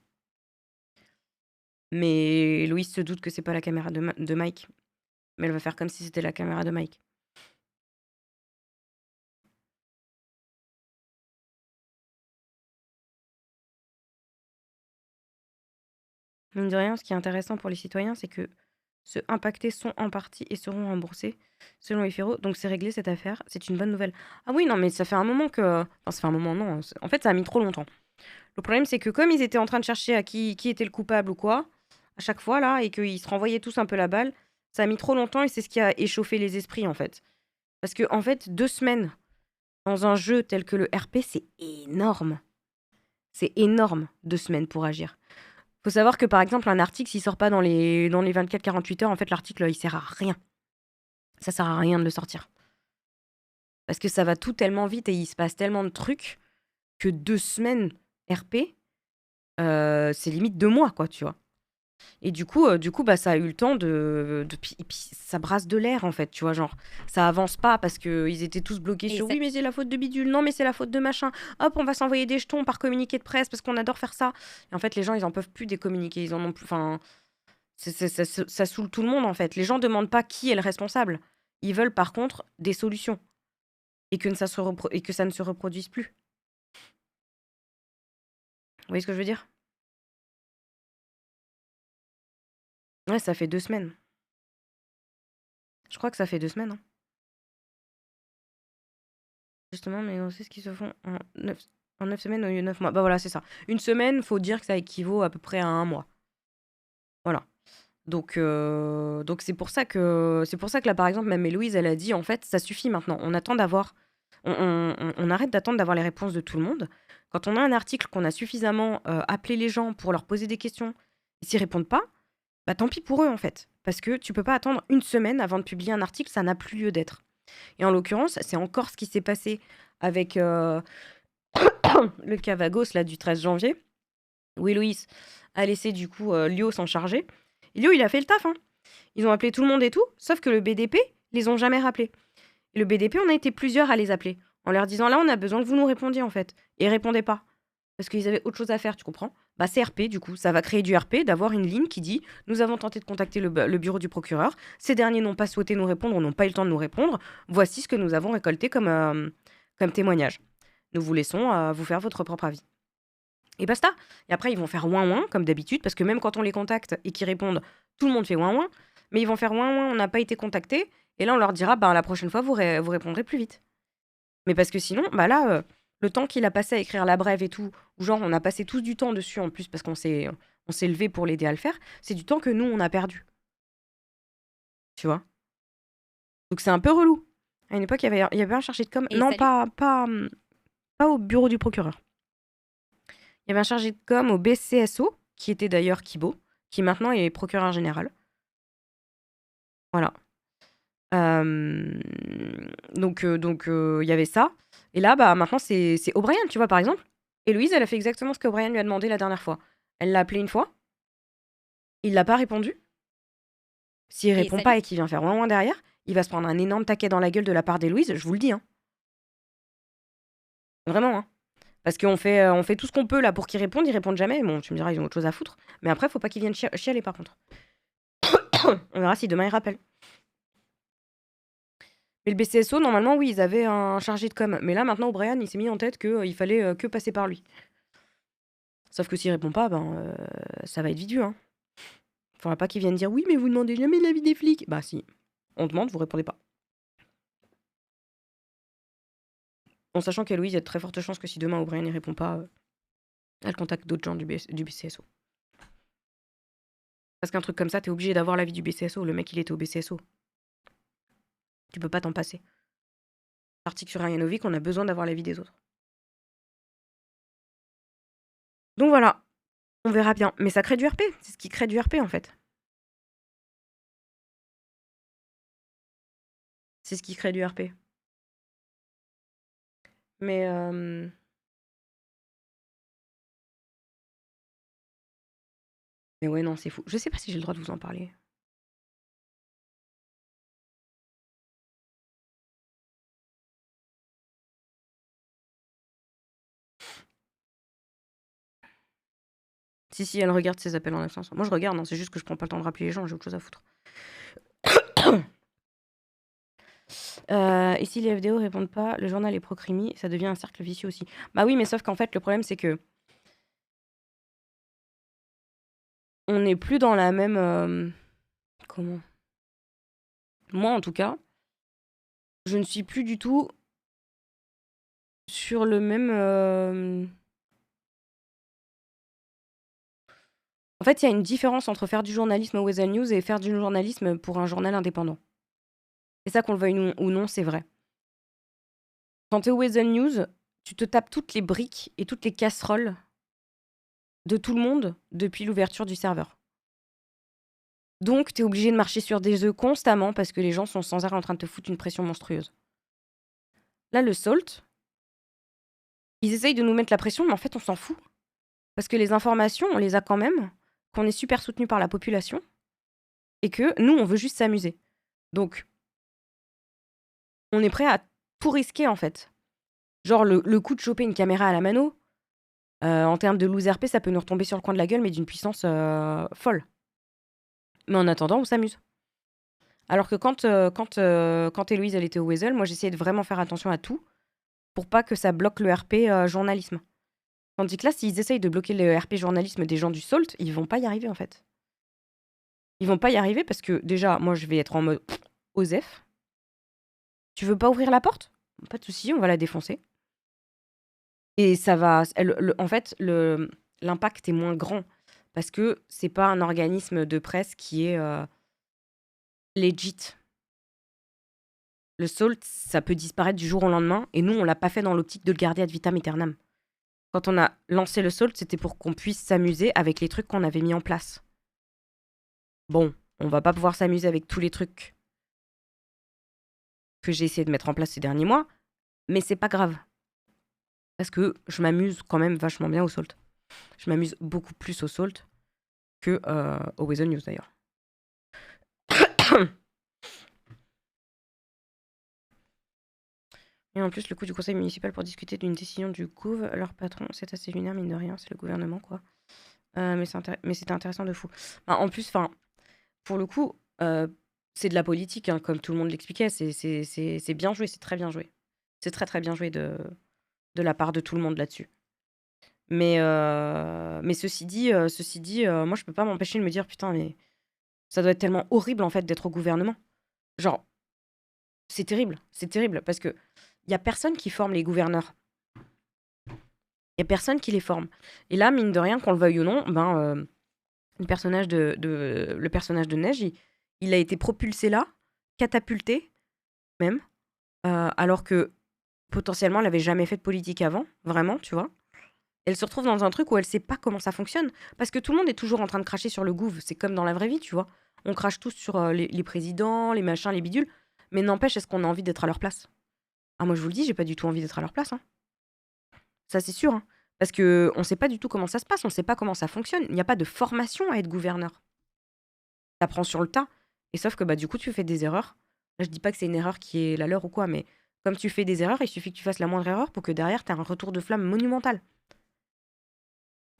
Mais Louise se doute que c'est pas la caméra de Mike. Mais elle va faire comme si c'était la caméra de Mike. Mine de rien, ce qui est intéressant pour les citoyens, c'est que ceux impactés sont en partie et seront remboursés selon les FERO. Donc c'est réglé cette affaire. C'est une bonne nouvelle. Ah oui, non, mais ça fait un moment que... Enfin, ça fait un moment, non. En fait, ça a mis trop longtemps. Le problème, c'est que comme ils étaient en train de chercher à qui était le coupable ou quoi, à chaque fois, là, et qu'ils se renvoyaient tous un peu la balle, ça a mis trop longtemps et c'est ce qui a échauffé les esprits, en fait. Parce que, en fait, 2 semaines dans un jeu tel que le RP, c'est énorme. C'est énorme, 2 semaines pour agir. Faut savoir que, par exemple, un article, s'il sort pas dans les 24-48 heures, en fait, l'article, il sert à rien. Ça sert à rien de le sortir. Parce que ça va tout tellement vite et il se passe tellement de trucs que 2 semaines RP, c'est limite 2 mois, quoi, tu vois. Et du coup, bah, ça a eu le temps et puis ça brasse de l'air, en fait, tu vois, genre, ça avance pas parce qu'ils étaient tous bloqués Et sur ça- oui, mais c'est la faute de bidule, non, mais c'est la faute de machin, hop, on va s'envoyer des jetons par communiqué de presse parce qu'on adore faire ça. Et en fait, les gens, ils en peuvent plus des communiqués, ils en ont plus, enfin, ça saoule tout le monde, en fait. Les gens demandent pas qui est le responsable. Ils veulent, par contre, des solutions et que ça ne se reproduise plus. Vous voyez ce que je veux dire? Ouais, ça fait 2 semaines. Je crois que ça fait 2 semaines, hein. Justement, mais on sait ce qu'ils se font en 9 semaines au lieu de 9 mois. Bah voilà, c'est ça. Une semaine, faut dire que ça équivaut à peu près à 1 mois. Voilà. Donc c'est pour ça que là, par exemple, même Héloïse, elle a dit, en fait, ça suffit maintenant. On attend d'avoir... On arrête d'attendre d'avoir les réponses de tout le monde. Quand on a un article qu'on a suffisamment appelé les gens pour leur poser des questions, et s'ils répondent pas, bah tant pis pour eux, en fait. Parce que tu peux pas attendre une semaine avant de publier un article, ça n'a plus lieu d'être. Et en l'occurrence, c'est encore ce qui s'est passé avec le cas Vagos là, du 13 janvier, où Héloïse a laissé du coup Lio s'en charger. Et Lio, il a fait le taf, hein. Ils ont appelé tout le monde et tout, sauf que le BDP, les ont jamais rappelés. Et le BDP, on a été plusieurs à les appeler, en leur disant là, on a besoin que vous nous répondiez, en fait. Et ils répondaient pas. Parce qu'ils avaient autre chose à faire, tu comprends? Bah c'est RP, du coup. Ça va créer du RP d'avoir une ligne qui dit « Nous avons tenté de contacter le bureau du procureur. Ces derniers n'ont pas souhaité nous répondre ou n'ont pas eu le temps de nous répondre. Voici ce que nous avons récolté comme témoignage. Nous vous laissons vous faire votre propre avis. » Et basta. Et après, ils vont faire ouin-ouin, comme d'habitude, parce que même quand on les contacte et qu'ils répondent, tout le monde fait ouin-ouin. Mais ils vont faire ouin-ouin, on n'a pas été contacté. Et là, on leur dira, bah, la prochaine fois, vous répondrez plus vite. Mais parce que sinon, bah là, le temps qu'il a passé à écrire la brève et tout, ou genre, on a passé tous du temps dessus en plus parce qu'on s'est levé pour l'aider à le faire, c'est du temps que nous, on a perdu. Tu vois? Donc c'est un peu relou. À une époque, il y avait un chargé de com. Et Non, salut. pas au bureau du procureur. Il y avait un chargé de com au BCSO, qui était d'ailleurs Kibo, qui maintenant est procureur général. Voilà. Donc, il y avait ça. Et là, bah, maintenant, c'est O'Brien, tu vois, par exemple. Héloïse, elle a fait exactement ce qu'O'Brien lui a demandé la dernière fois. Elle l'a appelé une fois. Il l'a pas répondu. S'il répond pas et qu'il vient faire ouin derrière, il va se prendre un énorme taquet dans la gueule de la part d'Héloïse, je vous le dis. Hein. Vraiment, hein. Parce qu'on fait tout ce qu'on peut là pour qu'ils répondent, ils répondent jamais. Bon, tu me diras, ils ont autre chose à foutre. Mais après, faut pas qu'ils viennent chialer par contre. On verra si demain ils rappellent. Mais le BCSO, normalement, oui, ils avaient un chargé de com. Mais là, maintenant, O'Brien, il s'est mis en tête qu'il fallait que passer par lui. Sauf que s'il répond pas, ben, ça va être vite vu. Hein. Faudra pas qu'ils viennent dire oui, mais vous demandez jamais l'avis des flics. Bah si, on demande, vous répondez pas. En sachant qu'Héloïse, il y a de très fortes chances que si demain O'Brien n'y répond pas, elle contacte d'autres gens du BCSO. Parce qu'un truc comme ça, t'es obligé d'avoir l'avis du BCSO. Le mec, il était au BCSO. Tu peux pas t'en passer. Article sur Arianovic, on a besoin d'avoir l'avis des autres. Donc voilà, on verra bien. Mais ça crée du RP, c'est ce qui crée du RP en fait. C'est ce qui crée du RP. Mais ouais, non, c'est fou. Je sais pas si j'ai le droit de vous en parler. Si, elle regarde ses appels en absence. Moi, je regarde, non, c'est juste que je prends pas le temps de rappeler les gens, j'ai autre chose à foutre. Et si les FDO répondent pas, le journal est procrimi, ça devient un cercle vicieux aussi. Bah oui, mais sauf qu'en fait, le problème, c'est que on n'est plus dans la même... Comment? Moi, en tout cas, je ne suis plus du tout sur le même... En fait, il y a une différence entre faire du journalisme au Weasel News et faire du journalisme pour un journal indépendant. C'est ça, qu'on le veuille ou non, c'est vrai. Quand t'es au Weasel News, tu te tapes toutes les briques et toutes les casseroles de tout le monde depuis l'ouverture du serveur. Donc, t'es obligé de marcher sur des œufs constamment parce que les gens sont sans arrêt en train de te foutre une pression monstrueuse. Là, le SALT, ils essayent de nous mettre la pression, mais en fait, on s'en fout. Parce que les informations, on les a quand même, qu'on est super soutenu par la population, et que nous, on veut juste s'amuser. Donc, on est prêt à tout risquer, en fait. Genre, le coup de choper une caméra à la mano, en termes de loose RP, ça peut nous retomber sur le coin de la gueule, mais d'une puissance folle. Mais en attendant, on s'amuse. Alors que quand Héloïse, elle était au Weasel, moi, j'essayais de vraiment faire attention à tout pour pas que ça bloque le RP journalisme. Tandis que là, s'ils essayent de bloquer le RP journalisme des gens du SALT, ils vont pas y arriver, en fait. Ils vont pas y arriver parce que, déjà, moi, je vais être en mode OSEF. Tu veux pas ouvrir la porte? Pas de souci, on va la défoncer. Et ça va... en fait, l'impact est moins grand parce que c'est pas un organisme de presse qui est legit. Le SALT, ça peut disparaître du jour au lendemain et nous, on l'a pas fait dans l'optique de le garder ad vitam aeternam. Quand on a lancé le SALT, c'était pour qu'on puisse s'amuser avec les trucs qu'on avait mis en place. Bon, on va pas pouvoir s'amuser avec tous les trucs que j'ai essayé de mettre en place ces derniers mois, mais c'est pas grave. Parce que je m'amuse quand même vachement bien au SALT. Je m'amuse beaucoup plus au SALT que au Weasel News d'ailleurs. Et en plus, le coup du conseil municipal pour discuter d'une décision du GOUV, leur patron, c'est assez lunaire, mine de rien, c'est le gouvernement, quoi. Mais c'était intéressant de fou. Bah, en plus, pour le coup, c'est de la politique, hein, comme tout le monde l'expliquait. C'est bien joué, c'est très bien joué. C'est très très bien joué de la part de tout le monde là-dessus. Mais ceci dit, moi, je peux pas m'empêcher de me dire, putain, mais ça doit être tellement horrible, en fait, d'être au gouvernement. Genre, c'est terrible, parce que il y a personne qui forme les gouverneurs. Il y a personne qui les forme. Et là, mine de rien, qu'on le veuille ou non, le personnage de Neige, il a été propulsé là, catapulté même, alors que potentiellement, elle avait jamais fait de politique avant, vraiment, tu vois. Elle se retrouve dans un truc où elle sait pas comment ça fonctionne, parce que tout le monde est toujours en train de cracher sur le gouv. C'est comme dans la vraie vie, tu vois. On crache tous sur les présidents, les machins, les bidules, mais n'empêche, est-ce qu'on a envie d'être à leur place? Ah, moi, je vous le dis, j'ai pas du tout envie d'être à leur place, hein. Ça, c'est sûr, hein. Parce que on sait pas du tout comment ça se passe, on sait pas comment ça fonctionne. Il n'y a pas de formation à être gouverneur. T'apprends sur le tas. Et sauf que du coup, tu fais des erreurs. Là, je dis pas que c'est une erreur qui est la leur ou quoi, mais comme tu fais des erreurs, il suffit que tu fasses la moindre erreur pour que derrière, t'aies un retour de flamme monumental.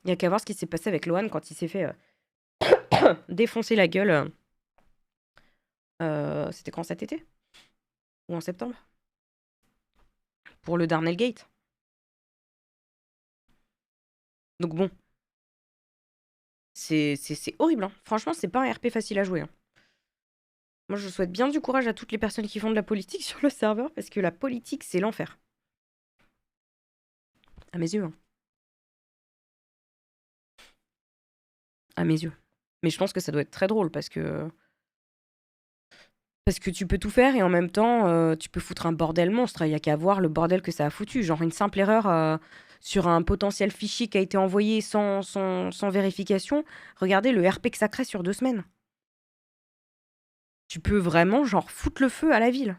Il y a qu'à voir ce qui s'est passé avec Lohan quand il s'est fait défoncer la gueule. C'était quand, cet été? Ou en septembre? Pour le Darnell Gate. Donc bon. C'est horrible, hein. Franchement, c'est pas un RP facile à jouer, hein. Moi, je souhaite bien du courage à toutes les personnes qui font de la politique sur le serveur, parce que la politique, c'est l'enfer. À mes yeux, hein. À mes yeux. Mais je pense que ça doit être très drôle, parce que tu peux tout faire et en même temps, tu peux foutre un bordel monstre. Il n'y a qu'à voir le bordel que ça a foutu. Genre une simple erreur sur un potentiel fichier qui a été envoyé sans vérification. Regardez le RP que ça crée sur 2 semaines. Tu peux vraiment genre foutre le feu à la ville.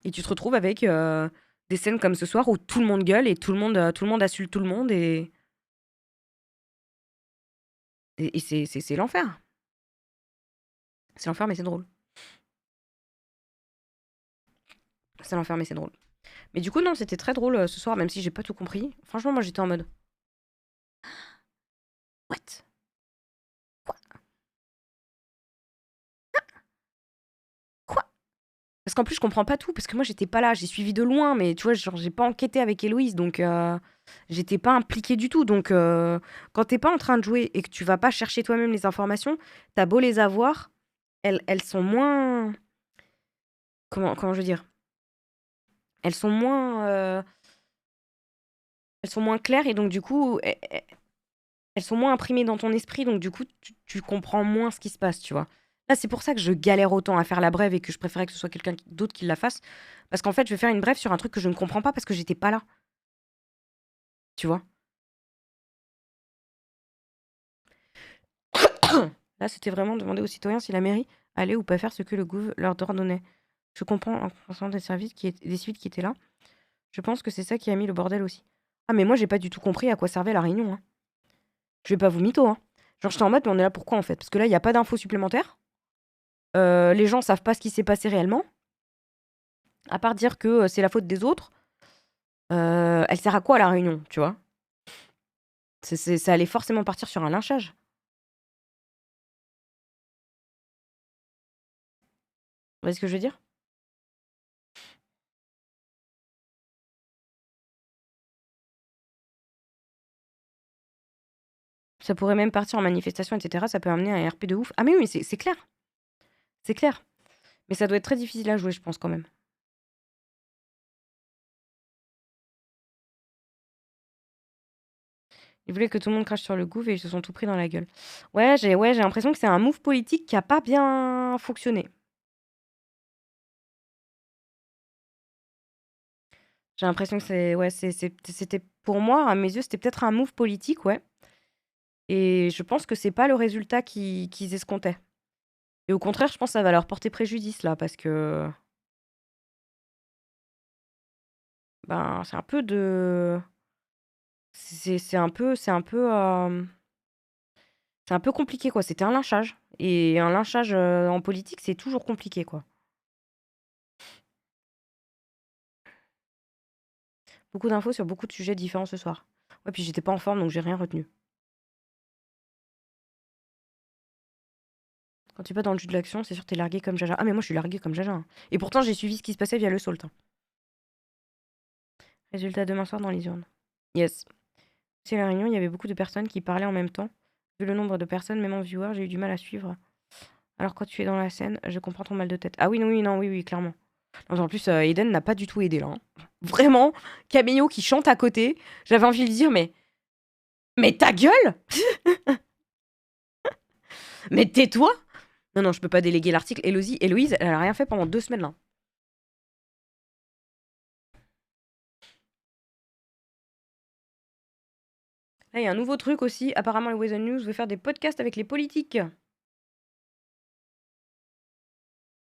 Et tu te retrouves avec des scènes comme ce soir où tout le monde gueule et tout le monde insulte tout le monde et c'est l'enfer. C'est l'enfer, mais c'est drôle. C'est l'enfer, mais c'est drôle. Mais du coup, non, c'était très drôle ce soir, même si j'ai pas tout compris. Franchement, moi, j'étais en mode... What? Quoi? Quoi? Parce qu'en plus, je comprends pas tout, parce que moi, j'étais pas là. J'ai suivi de loin, mais tu vois, genre, j'ai pas enquêté avec Héloïse, donc j'étais pas impliquée du tout. Donc, quand t'es pas en train de jouer et que tu vas pas chercher toi-même les informations, t'as beau les avoir... Elles sont moins... Comment je veux dire? Elles sont moins claires et donc du coup, elles sont moins imprimées dans ton esprit, donc du coup, tu comprends moins ce qui se passe, tu vois. Là, c'est pour ça que je galère autant à faire la brève et que je préférais que ce soit quelqu'un d'autre qui la fasse. Parce qu'en fait, je vais faire une brève sur un truc que je ne comprends pas parce que j'étais pas là. Tu vois? Là, c'était vraiment demander aux citoyens si la mairie allait ou pas faire ce que le gouv leur ordonnait. Je comprends en conscience des services des civils qui étaient là. Je pense que c'est ça qui a mis le bordel aussi. Ah, mais moi, j'ai pas du tout compris à quoi servait la réunion. Hein. Je vais pas vous mytho. Hein. Genre, j'étais en mode, mais on est là pourquoi en fait? Parce que là, il n'y a pas d'infos supplémentaires. Les gens savent pas ce qui s'est passé réellement. À part dire que c'est la faute des autres. Elle sert à quoi la réunion, tu vois? Ça allait forcément partir sur un lynchage. Vous voyez ce que je veux dire? Ça pourrait même partir en manifestation, etc. Ça peut amener un RP de ouf. Ah mais oui, mais c'est clair. C'est clair. Mais ça doit être très difficile à jouer, je pense, quand même. Ils voulaient que tout le monde crache sur le gouv et ils se sont tout pris dans la gueule. Ouais, j'ai l'impression que c'est un move politique qui a pas bien fonctionné. J'ai l'impression que c'était pour moi, à mes yeux, c'était peut-être un move politique, ouais. Et je pense que c'est pas le résultat qu'ils escomptaient. Et au contraire, je pense que ça va leur porter préjudice là, parce que ben c'est un peu de, c'est un peu, c'est un peu compliqué quoi. C'était un lynchage et un lynchage en politique, c'est toujours compliqué quoi. Beaucoup d'infos sur beaucoup de sujets différents ce soir. Ouais, puis j'étais pas en forme donc j'ai rien retenu. Quand tu es pas dans le jus de l'action, c'est sûr t'es largué comme Jaja. Ah mais moi je suis largué comme Jaja. Hein. Et pourtant j'ai suivi ce qui se passait via le Salt. Hein. Résultat demain soir dans les urnes. Yes. C'est la réunion, il y avait beaucoup de personnes qui parlaient en même temps. Vu le nombre de personnes, même en viewer, j'ai eu du mal à suivre. Alors quand tu es dans la scène, je comprends ton mal de tête. Ah oui, oui, clairement. Non, en plus, Eden n'a pas du tout aidé là. Hein. Vraiment, Cameo qui chante à côté, j'avais envie de lui dire, mais ta gueule. Mais tais-toi. Non, je peux pas déléguer l'article. Héloïse, elle a rien fait pendant 2 semaines là. Là, il y a un nouveau truc aussi. Apparemment, le Weather News veut faire des podcasts avec les politiques.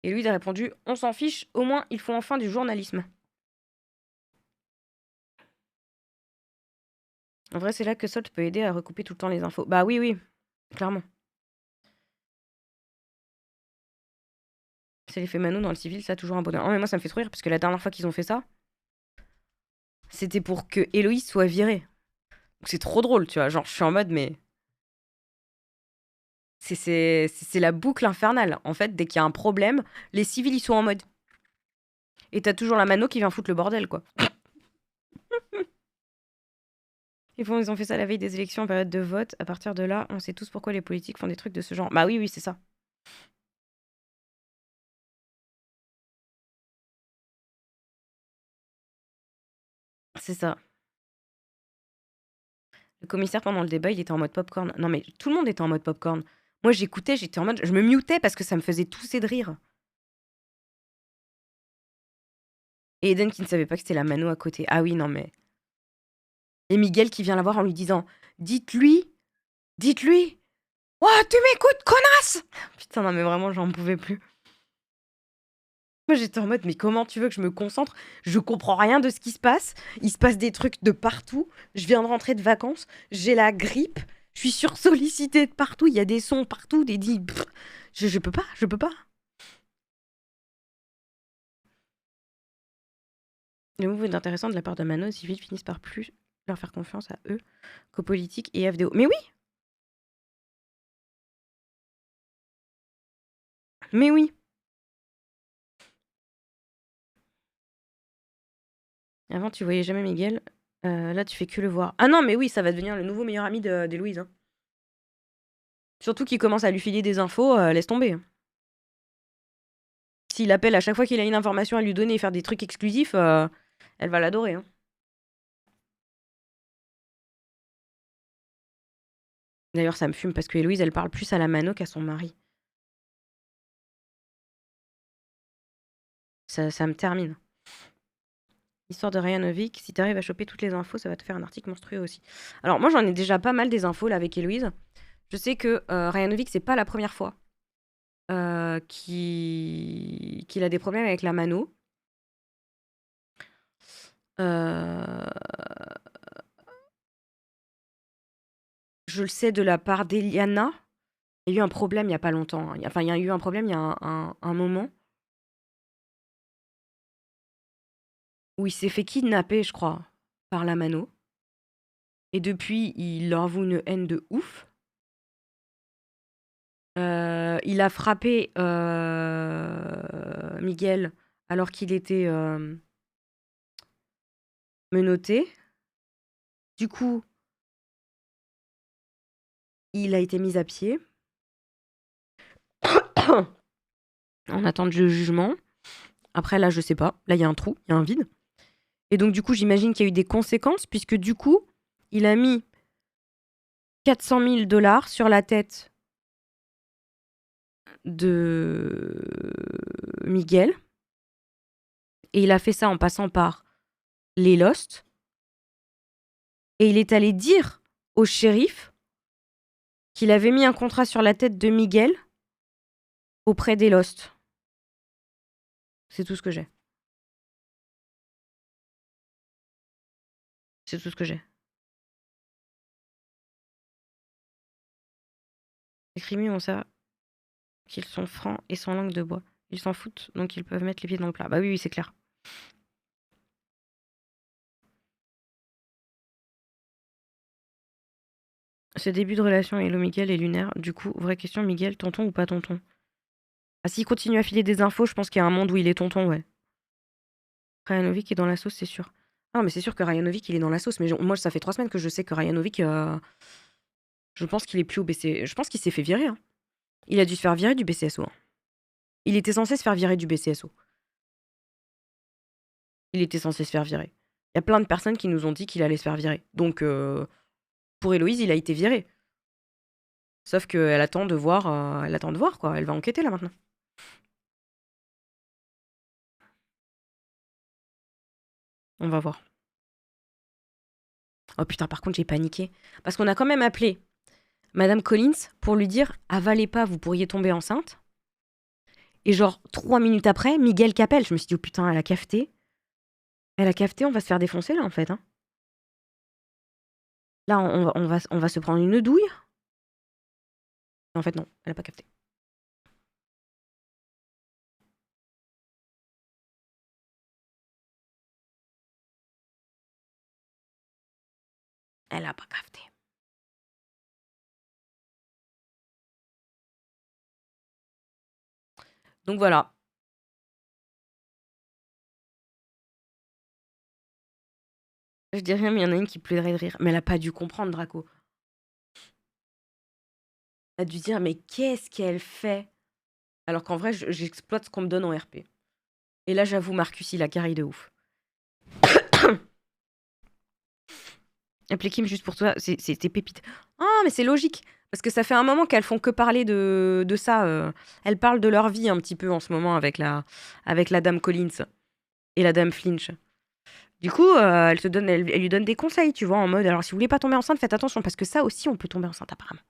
Et Louise a répondu, on s'en fiche, au moins ils font enfin du journalisme. En vrai, c'est là que Salt peut aider à recouper tout le temps les infos. Bah oui, clairement. C'est l'effet Mano dans le civil, ça a toujours un bonheur. Oh, mais moi, ça me fait trop rire, parce que la dernière fois qu'ils ont fait ça, c'était pour que Héloïse soit virée. Donc c'est trop drôle, tu vois. Genre, je suis en mode, mais... C'est la boucle infernale. En fait, dès qu'il y a un problème, les civils, ils sont en mode. Et t'as toujours la Mano qui vient foutre le bordel, quoi. Ils ont fait ça la veille des élections en période de vote. À partir de là, on sait tous pourquoi les politiques font des trucs de ce genre. Bah oui, c'est ça. C'est ça. Le commissaire, pendant le débat, il était en mode popcorn. Non, mais tout le monde était en mode popcorn. Moi, j'écoutais, j'étais en mode... Je me mutais parce que ça me faisait tousser de rire. Et Eden qui ne savait pas que c'était la Mano à côté. Ah oui, non, mais... Et Miguel qui vient la voir en lui disant « Dites-lui. Oh, tu m'écoutes, connasse !» Putain, non, mais vraiment, j'en pouvais plus. Moi, j'étais en mode, mais comment tu veux que je me concentre? Je comprends rien de ce qui se passe. Il se passe des trucs de partout. Je viens de rentrer de vacances. J'ai la grippe. Je suis sursollicitée de partout. Il y a des sons partout, des dits. Je peux pas. Le move est intéressant de la part de Mano. Les civils finissent par plus leur faire confiance à eux qu'aux politiques et FDO. Mais oui! Mais oui! Avant, tu voyais jamais Miguel. Là, tu fais que le voir. Ah non, mais oui, ça va devenir le nouveau meilleur ami d'Héloïse. Hein. Surtout qu'il commence à lui filer des infos, laisse tomber. S'il appelle à chaque fois qu'il a une information à lui donner et faire des trucs exclusifs, elle va l'adorer. Hein. D'ailleurs, ça me fume parce que Héloïse, elle parle plus à la Mano qu'à son mari. Ça me termine. Histoire de Ryanovic, si t'arrives à choper toutes les infos, ça va te faire un article monstrueux aussi. Alors moi, j'en ai déjà pas mal des infos là avec Héloïse. Je sais que Ryanovic, c'est pas la première fois qu'il a des problèmes avec la mano. Euh, Je le sais de la part d'Eliana. Il y a eu un problème il y a pas longtemps, hein. Enfin, il y a eu un problème il y a un moment où il s'est fait kidnapper, je crois, par la mano. Et depuis, il leur avoue une haine de ouf. Il a frappé Miguel alors qu'il était menotté. Du coup, il a été mis à pied en attente de jugement. Après, là, je sais pas. Là, il y a un trou, il y a un vide. Et donc, du coup, j'imagine qu'il y a eu des conséquences, puisque du coup, il a mis 400 000 $ sur la tête de Miguel. Et il a fait ça en passant par les Lost. Et il est allé dire au shérif qu'il avait mis un contrat sur la tête de Miguel auprès des Lost. C'est tout ce que j'ai. C'est tout ce que j'ai. Les criminels ont ça qu'ils sont francs et sans langue de bois. Ils s'en foutent, donc ils peuvent mettre les pieds dans le plat. Bah oui, c'est clair. Ce début de relation Hello Miguel est lunaire. Du coup, vraie question, Miguel, tonton ou pas tonton? Ah, s'il continue à filer des infos, je pense qu'il y a un monde où il est tonton, ouais. Ryanovic est dans la sauce, c'est sûr. Ah, mais c'est sûr que Ryanovic, il est dans la sauce. Mais moi, ça fait 3 semaines que je sais que Ryanovic, je pense qu'il est plus au BC. Je pense qu'il s'est fait virer, hein. Il a dû se faire virer du BCSO, hein. Il était censé se faire virer du BCSO. Il était censé se faire virer. Il y a plein de personnes qui nous ont dit qu'il allait se faire virer. Donc, pour Héloïse, il a été viré. Sauf qu'elle attend de voir, quoi. Elle va enquêter là maintenant. On va voir. Oh putain, par contre, j'ai paniqué. Parce qu'on a quand même appelé Madame Collins pour lui dire « Avalez pas, vous pourriez tomber enceinte ». Et genre, 3 minutes après, Miguel qu'appelle. Je me suis dit « Oh putain, elle a cafeté. Elle a cafeté, on va se faire défoncer là en fait. Hein. » Là, on va se prendre une douille. En fait, non, elle a pas capté. Elle a pas capté. Donc voilà. Je dis rien, mais il y en a une qui pleurait de rire. Mais elle a pas dû comprendre, Draco. Elle a dû dire, mais qu'est-ce qu'elle fait? Alors qu'en vrai, j'exploite ce qu'on me donne en RP. Et là, j'avoue, Marcus, il a carré de ouf. Appelez Kim juste pour toi, c'est pépite. Ah, mais c'est logique. Parce que ça fait un moment qu'elles font que parler de ça. Elles parlent de leur vie un petit peu en ce moment avec la dame Collins et la dame Flinch. Du coup, elle lui donne des conseils, tu vois, en mode, alors si vous voulez pas tomber enceinte, faites attention, parce que ça aussi, on peut tomber enceinte apparemment.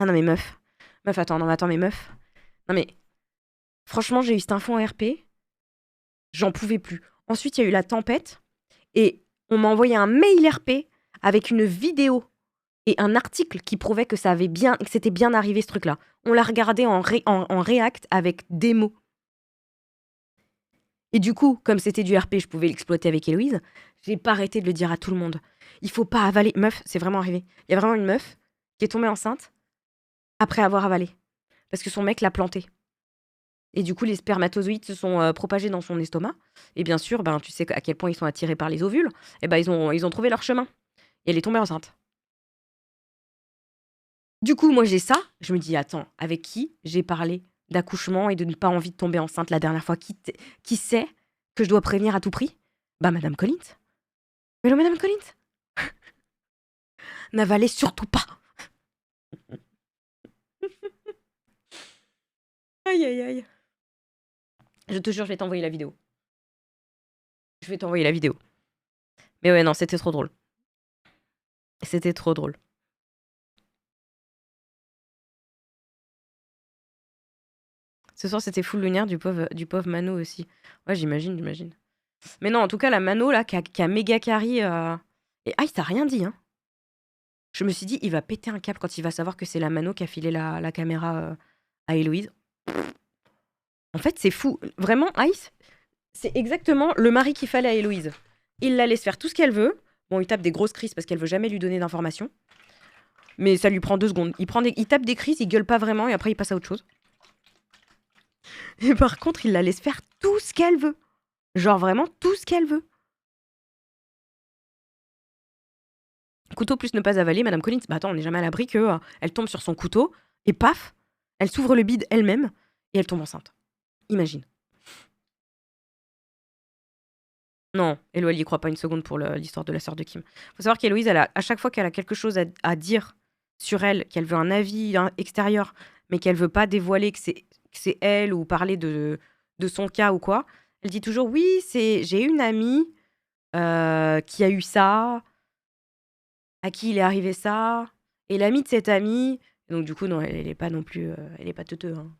Ah non, mais meuf. Meuf, attends, non, mais attends, mais meuf. Non, mais franchement, j'ai eu cette info en RP. J'en pouvais plus. Ensuite, il y a eu la tempête. Et on m'a envoyé un mail RP avec une vidéo et un article qui prouvait que que c'était bien arrivé ce truc-là. On l'a regardé en React avec des mots. Et du coup, comme c'était du RP, je pouvais l'exploiter avec Héloïse. J'ai pas arrêté de le dire à tout le monde. Il faut pas avaler. Meuf, c'est vraiment arrivé. Il y a vraiment une meuf qui est tombée enceinte après avoir avalé. Parce que son mec l'a plantée. Et du coup, les spermatozoïdes se sont propagés dans son estomac. Et bien sûr, tu sais à quel point ils sont attirés par les ovules. Et ils ont trouvé leur chemin. Et elle est tombée enceinte. Du coup, moi, j'ai ça. Je me dis, attends, avec qui j'ai parlé d'accouchement et de ne pas envie de tomber enceinte la dernière fois? Qui sait que je dois prévenir à tout prix? Madame Collins. Hello, Madame Collins. N'avalez surtout pas. Aïe, aïe, aïe. Je te jure, je vais t'envoyer la vidéo. Je vais t'envoyer la vidéo. Mais ouais, non, c'était trop drôle. C'était trop drôle. Ce soir, c'était full lunaire du pauvre Mano aussi. Ouais, j'imagine. Mais non, en tout cas, la Mano, là, qui a méga carry... Et Ice, t'as rien dit, hein. Je me suis dit, il va péter un câble quand il va savoir que c'est la Mano qui a filé la caméra à Héloïse. En fait, c'est fou. Vraiment, Ice, c'est exactement le mari qu'il fallait à Héloïse. Il la laisse faire tout ce qu'elle veut. Bon, il tape des grosses crises parce qu'elle veut jamais lui donner d'informations. Mais ça lui prend 2 secondes. Il tape des crises, il gueule pas vraiment et après il passe à autre chose. Et par contre, il la laisse faire tout ce qu'elle veut. Genre vraiment tout ce qu'elle veut. Couteau plus ne pas avaler, Madame Collins. Bah attends, on n'est jamais à l'abri que elle tombe sur son couteau et paf, elle s'ouvre le bide elle-même et elle tombe enceinte. Imagine. Non, Hélo, elle y croit pas une seconde pour l'histoire de la sœur de Kim. Faut savoir qu'Héloïse, à chaque fois qu'elle a quelque chose à dire sur elle, qu'elle veut un avis extérieur, mais qu'elle veut pas dévoiler que c'est elle ou parler de son cas ou quoi, elle dit toujours oui, j'ai une amie qui a eu ça, à qui il est arrivé ça, et l'amie de cette amie. Donc du coup, non, elle est pas non plus, elle est pas teuteux. Hein.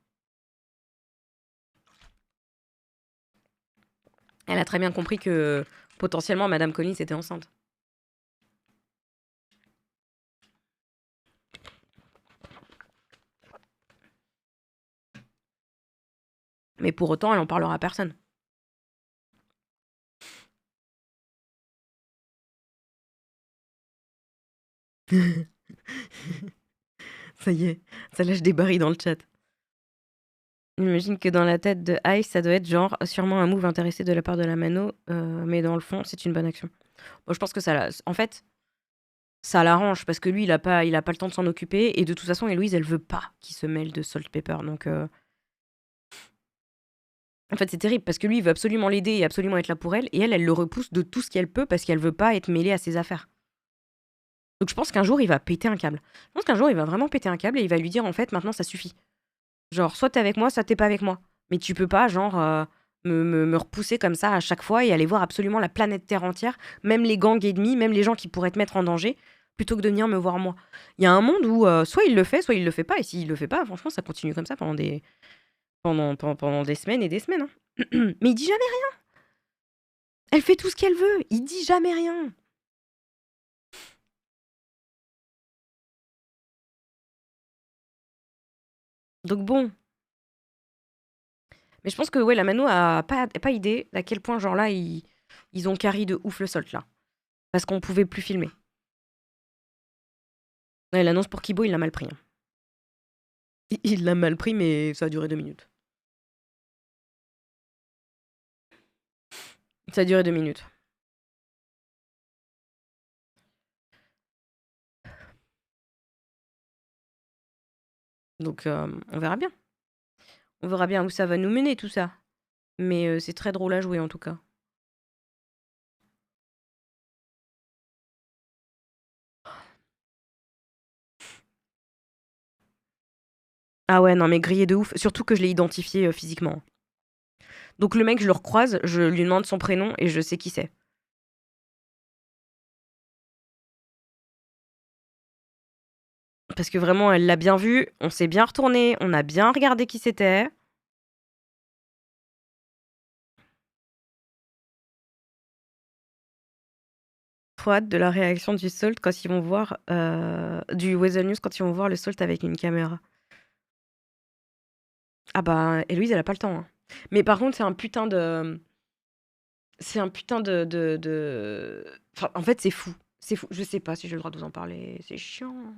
Elle a très bien compris que potentiellement Madame Collins était enceinte. Mais pour autant, elle en parlera à personne. Ça y est, ça lâche des barils dans le chat. J'imagine que dans la tête de Ice, ça doit être genre sûrement un move intéressé de la part de la Mano, mais dans le fond, c'est une bonne action. Moi, je pense que en fait, ça l'arrange parce que lui, il a pas le temps de s'en occuper et de toute façon, Héloïse, elle veut pas qu'il se mêle de Salt Pepper, donc en fait, c'est terrible parce que lui, il veut absolument l'aider et absolument être là pour elle et elle le repousse de tout ce qu'elle peut parce qu'elle veut pas être mêlée à ses affaires. Donc je pense qu'un jour, il va péter un câble. Je pense qu'un jour, il va vraiment péter un câble et il va lui dire en fait, maintenant, ça suffit. Genre, soit t'es avec moi, soit t'es pas avec moi. Mais tu peux pas, genre, me repousser comme ça à chaque fois et aller voir absolument la planète Terre entière, même les gangs ennemis, même les gens qui pourraient te mettre en danger, plutôt que de venir me voir moi. Il y a un monde où soit il le fait, soit il le fait pas. Et s'il le fait pas, franchement, ça continue comme ça pendant des semaines et des semaines. Hein. Mais il dit jamais rien. Elle fait tout ce qu'elle veut. Il dit jamais rien. Donc bon. Mais je pense que ouais, la Mano a pas idée à quel point, genre là, ils ont carry de ouf le Salt là. Parce qu'on pouvait plus filmer. Ouais, l'annonce pour Kibo, il l'a mal pris. Hein. Il l'a mal pris, mais ça a duré 2 minutes. Ça a duré 2 minutes. Donc on verra bien. On verra bien où ça va nous mener tout ça. Mais c'est très drôle à jouer en tout cas. Ah ouais, non mais grillé de ouf. Surtout que je l'ai identifié physiquement. Donc le mec, je le recroise, je lui demande son prénom et je sais qui c'est. Parce que vraiment, elle l'a bien vu, on s'est bien retourné, on a bien regardé qui c'était. Trop hâte de la réaction du Salt quand ils vont voir du Weasel News quand ils vont voir le Salt avec une caméra. Ah bah, Héloïse, elle a pas le temps. Hein. Mais par contre, c'est un putain de... Enfin, en fait, c'est fou. C'est fou. Je sais pas si j'ai le droit de vous en parler. C'est chiant.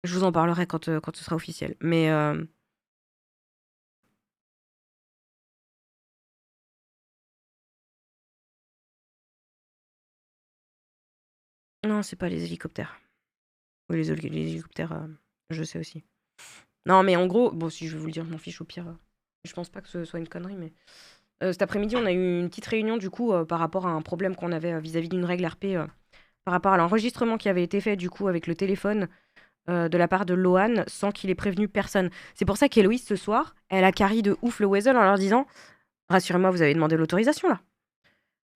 Je vous en parlerai quand ce sera officiel. Mais... Non, c'est pas les hélicoptères. Oui, les hélicoptères, je sais aussi. Non, mais en gros, bon, si je vais vous le dire, je m'en fiche au pire. Je pense pas que ce soit une connerie, mais... cet après-midi, on a eu une petite réunion, du coup, par rapport à un problème qu'on avait vis-à-vis d'une règle RP, par rapport à l'enregistrement qui avait été fait, du coup, avec le téléphone de la part de Lohan, sans qu'il ait prévenu personne. C'est pour ça qu'Héloïse, ce soir, elle a carry de ouf le Weasel en leur disant « Rassurez-moi, vous avez demandé l'autorisation, là.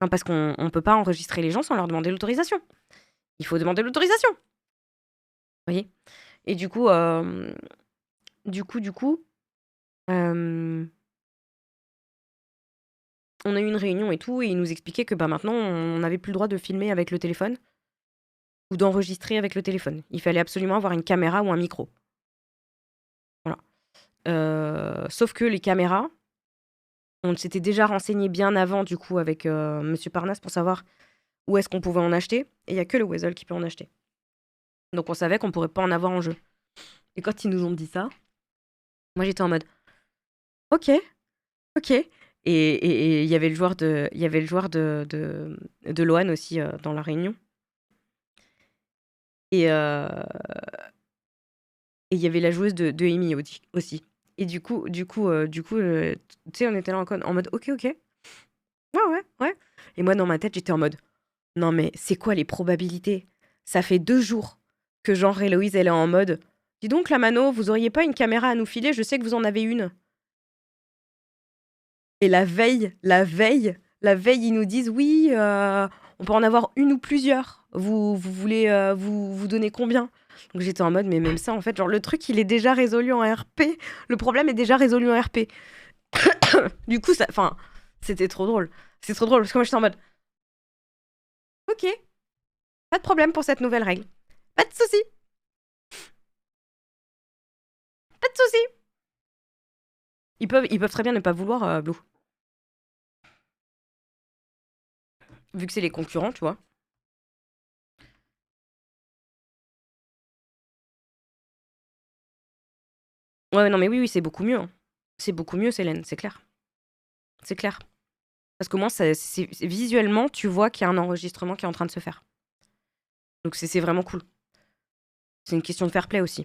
Non, parce qu'on ne peut pas enregistrer les gens sans leur demander l'autorisation. Il faut demander l'autorisation. Vous voyez? Et du coup, euh, on a eu une réunion et tout, et ils nous expliquaient que maintenant, on n'avait plus le droit de filmer avec le téléphone ou d'enregistrer avec le téléphone. Il fallait absolument avoir une caméra ou un micro. Voilà. Sauf que les caméras, on s'était déjà renseigné bien avant, du coup, avec Monsieur Parnasse pour savoir où est-ce qu'on pouvait en acheter. Et il n'y a que le Weasel qui peut en acheter. Donc on savait qu'on pourrait pas en avoir en jeu. Et quand ils nous ont dit ça, moi j'étais en mode ok, ok. Et il y avait le joueur de Loan aussi dans la réunion. Et il y avait la joueuse de Amy aussi. Et du coup, tu sais, on était là en mode ok, ok. Ouais. Et moi, dans ma tête, j'étais en mode non, mais c'est quoi les probabilités? Ça fait 2 jours que genre Héloïse, elle est en mode dis donc, la Mano, vous auriez pas une caméra à nous filer? Je sais que vous en avez une. Et la veille, ils nous disent oui, on peut en avoir une ou plusieurs. Vous voulez vous donner combien? Donc j'étais en mode, mais même ça, en fait, genre le truc, il est déjà résolu en RP. Le problème est déjà résolu en RP. Du coup, c'était trop drôle. C'est trop drôle parce que moi, j'étais en mode, ok, pas de problème pour cette nouvelle règle. Pas de souci. Pas de souci. Ils peuvent très bien ne pas vouloir, Blue. Vu que c'est les concurrents, tu vois. Ouais, non, mais oui, c'est beaucoup mieux. Hein. C'est beaucoup mieux, Célène, c'est clair. C'est clair. Parce qu'au moins, visuellement, tu vois qu'il y a un enregistrement qui est en train de se faire. Donc c'est vraiment cool. C'est une question de fair play aussi.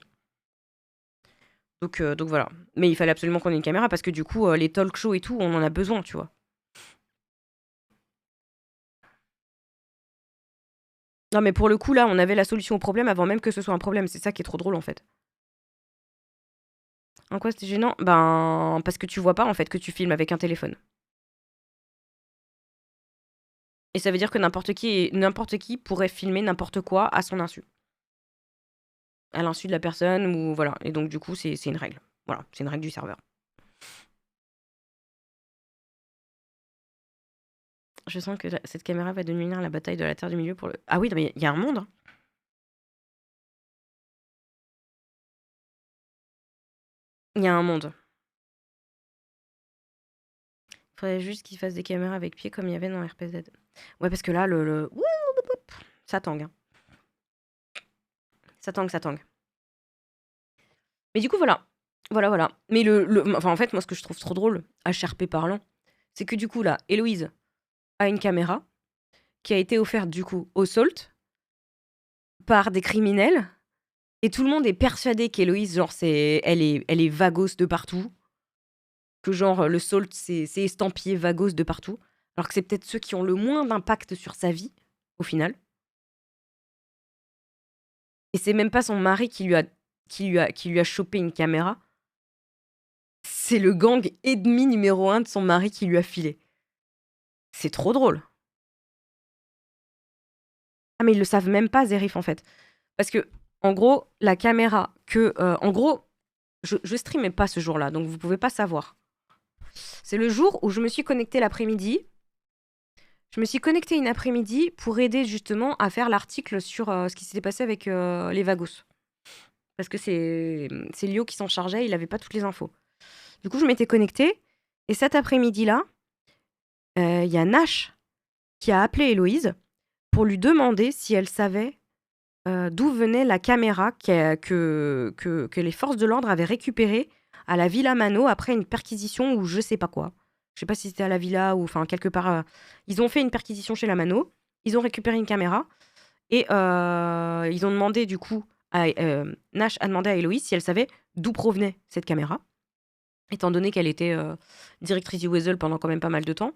Donc voilà. Mais il fallait absolument qu'on ait une caméra parce que du coup, les talk shows et tout, on en a besoin, tu vois. Non, mais pour le coup, là, on avait la solution au problème avant même que ce soit un problème. C'est ça qui est trop drôle, en fait. En quoi c'était gênant? Ben, parce que tu vois pas, en fait, que tu filmes avec un téléphone. Et ça veut dire que n'importe qui pourrait filmer n'importe quoi à son insu. À l'insu de la personne, ou voilà. Et donc, du coup, c'est une règle. Voilà, c'est une règle du serveur. Je sens que cette caméra va devenir la bataille de la Terre du Milieu pour le... Ah oui, mais il y a un monde. Hein. Il y a un monde. Il faudrait juste qu'ils fassent des caméras avec pied comme il y avait dans RPZ. Ouais, parce que là, ça tangue. Hein. Ça tangue. Mais du coup, voilà. Voilà. Mais enfin, en fait, moi, ce que je trouve trop drôle, HRP parlant, c'est que du coup, là, Héloïse a une caméra qui a été offerte, du coup, au Salt par des criminels. Et tout le monde est persuadé qu'Héloïse, genre, elle est vagos de partout. Que genre, le Salt, c'est estampillé vagos de partout. Alors que c'est peut-être ceux qui ont le moins d'impact sur sa vie, au final. Et c'est même pas son mari qui lui a chopé une caméra. C'est le gang ennemi numéro 1 de son mari qui lui a filé. C'est trop drôle. Ah, mais ils le savent même pas, Zerif, en fait. Parce que, en gros, la caméra que... en gros, je streamais pas ce jour-là, donc vous pouvez pas savoir. C'est le jour où je me suis connectée l'après-midi. Je me suis connectée une après-midi pour aider justement à faire l'article sur ce qui s'était passé avec les Vagos. Parce que c'est Lio qui s'en chargeait, il n'avait pas toutes les infos. Du coup, je m'étais connectée. Et cet après-midi-là, il y a Nash qui a appelé Héloïse pour lui demander si elle savait d'où venait la caméra que les forces de l'ordre avaient récupérée à la Villa Mano après une perquisition ou je sais pas quoi. Je sais pas si c'était à la villa ou enfin quelque part. Ils ont fait une perquisition chez la Mano, ils ont récupéré une caméra et ils ont demandé du coup Nash a demandé à Héloïse si elle savait d'où provenait cette caméra, étant donné qu'elle était directrice du Weasel pendant quand même pas mal de temps.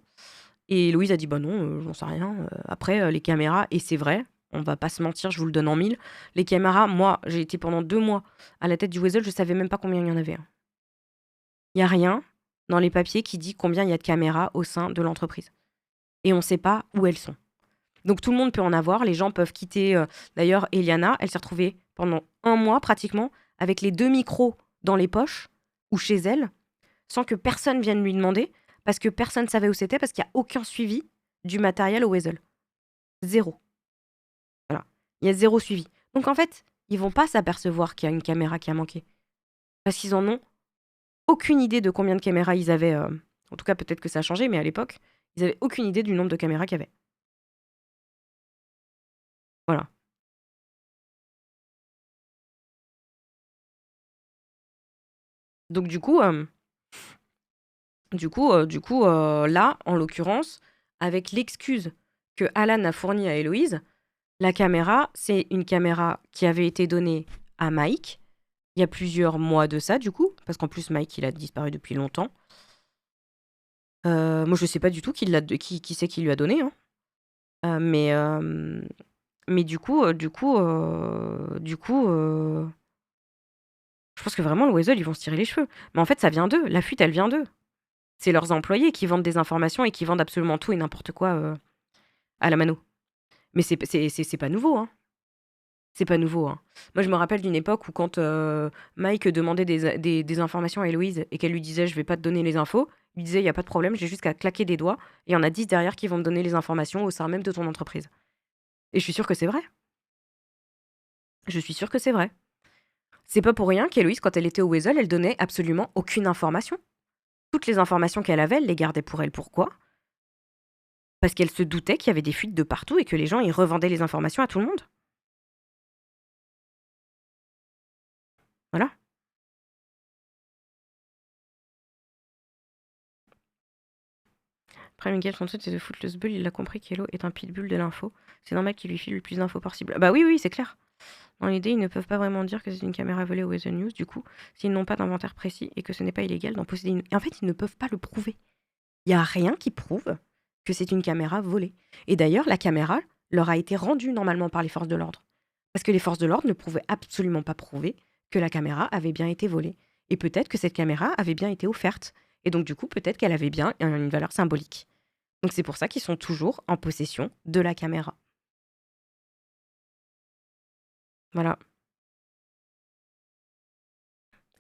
Et Héloïse a dit bah non, j'en sais rien. Après les caméras, et c'est vrai, on va pas se mentir, je vous le donne en mille. Les caméras, moi j'ai été pendant 2 mois à la tête du Weasel, je savais même pas combien il y en avait. Il y a rien dans les papiers qui dit combien il y a de caméras au sein de l'entreprise. et on sait pas où elles sont. Donc tout le monde peut en avoir, les gens peuvent quitter. D'ailleurs, Eliana, elle s'est retrouvée pendant 1 mois pratiquement avec les 2 micros dans les poches ou chez elle, sans que personne vienne lui demander, parce que personne ne savait où c'était, parce qu'il n'y a aucun suivi du matériel au Weasel. 0. Voilà. Il y a 0 suivi. Donc en fait, ils vont pas s'apercevoir qu'il y a une caméra qui a manqué. Parce qu'ils en ont aucune idée de combien de caméras ils avaient. En tout cas, peut-être que ça a changé, mais à l'époque, ils avaient aucune idée du nombre de caméras qu'il y avait. Voilà. Donc du coup, là, en l'occurrence, avec l'excuse que Alan a fournie à Héloïse, la caméra, c'est une caméra qui avait été donnée à Mike il y a plusieurs mois de ça, du coup, parce qu'en plus, Mike, il a disparu depuis longtemps. Moi, je sais pas du tout qui c'est qui lui a donné, hein. Mais du coup, je pense que vraiment, le Weasel, ils vont se tirer les cheveux. Mais en fait, ça vient d'eux. La fuite, elle vient d'eux. C'est leurs employés qui vendent des informations et qui vendent absolument tout et n'importe quoi à la mano. Mais c'est pas nouveau, hein. C'est pas nouveau, hein. Moi, je me rappelle d'une époque où quand Mike demandait des informations à Héloïse et qu'elle lui disait « je vais pas te donner les infos », il lui disait « il y a pas de problème, j'ai juste qu'à claquer des doigts et il y en a 10 derrière qui vont me donner les informations au sein même de ton entreprise ». Et je suis sûre que c'est vrai. Je suis sûre que c'est vrai. C'est pas pour rien qu'Héloïse, quand elle était au Weasel, elle donnait absolument aucune information. Toutes les informations qu'elle avait, elle les gardait pour elle. Pourquoi ? Parce qu'elle se doutait qu'il y avait des fuites de partout et que les gens, ils revendaient les informations à tout le monde. Voilà. Après, Miguel, son truc, c'est de foutre le sbull. Il a compris qu'Hello est un pitbull de l'info. C'est normal qu'il lui file le plus d'infos possible. Bah oui, c'est clair. Dans l'idée, ils ne peuvent pas vraiment dire que c'est une caméra volée au Weasel News, du coup, s'ils n'ont pas d'inventaire précis et que ce n'est pas illégal d'en posséder une. Et en fait, ils ne peuvent pas le prouver. Il n'y a rien qui prouve que c'est une caméra volée. Et d'ailleurs, la caméra leur a été rendue normalement par les forces de l'ordre. Parce que les forces de l'ordre ne pouvaient absolument pas prouver que la caméra avait bien été volée. Et peut-être que cette caméra avait bien été offerte. Et donc, du coup, peut-être qu'elle avait bien une valeur symbolique. Donc, c'est pour ça qu'ils sont toujours en possession de la caméra. Voilà.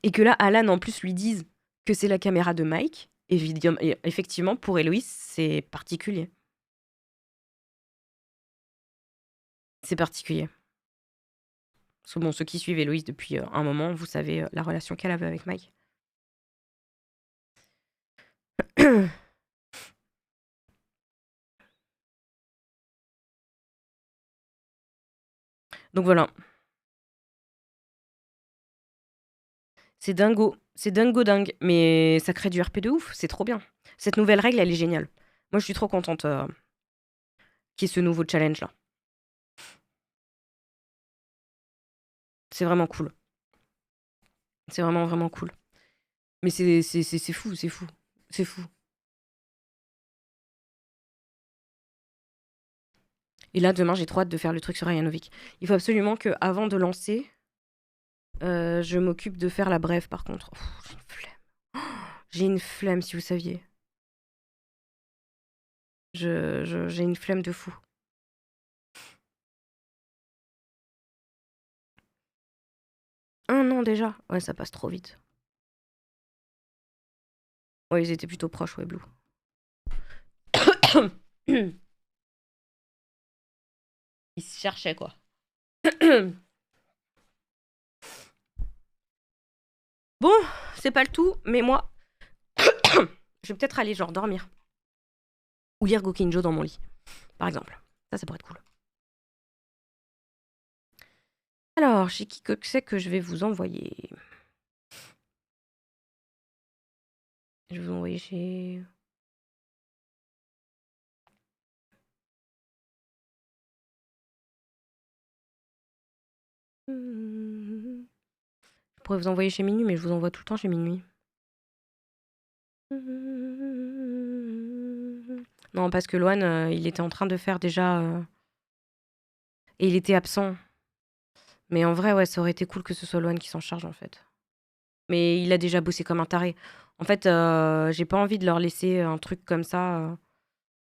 Et que là, Alan, en plus, lui dise que c'est la caméra de Mike. Effectivement, pour Héloïse, c'est particulier. C'est particulier. Parce que bon, ceux qui suivent Héloïse depuis un moment, vous savez la relation qu'elle avait avec Mike. Donc voilà. C'est dingo. C'est dingue. Mais ça crée du RP de ouf. C'est trop bien. Cette nouvelle règle, elle est géniale. Moi, je suis trop contente qu'il y ait ce nouveau challenge là. C'est vraiment cool. C'est vraiment cool. Mais c'est fou. C'est fou. Et là, demain, j'ai trop hâte de faire le truc sur Ayanovic. Il faut absolument que, avant de lancer, je m'occupe de faire la brève, par contre. J'ai une flemme. J'ai une flemme, si vous saviez. J'ai une flemme de fou. Un an déjà. Ouais, ça passe trop vite. Ouais, ils étaient plutôt proches, ouais, Blue. Ils se cherchaient, quoi. Bon, c'est pas le tout, mais moi, je vais peut-être aller genre dormir. Ou lire Gokinjo dans mon lit, par exemple. Ça pourrait être cool. Alors, chez qui que c'est que je vais vous envoyer? Je vais vous envoyer chez... Je pourrais vous envoyer chez Minuit, mais je vous envoie tout le temps chez Minuit. Non, parce que Loan, il était en train de faire déjà... Et il était absent. Mais en vrai, ouais, ça aurait été cool que ce soit Loan qui s'en charge, en fait. Mais il a déjà bossé comme un taré. En fait, j'ai pas envie de leur laisser un truc comme ça.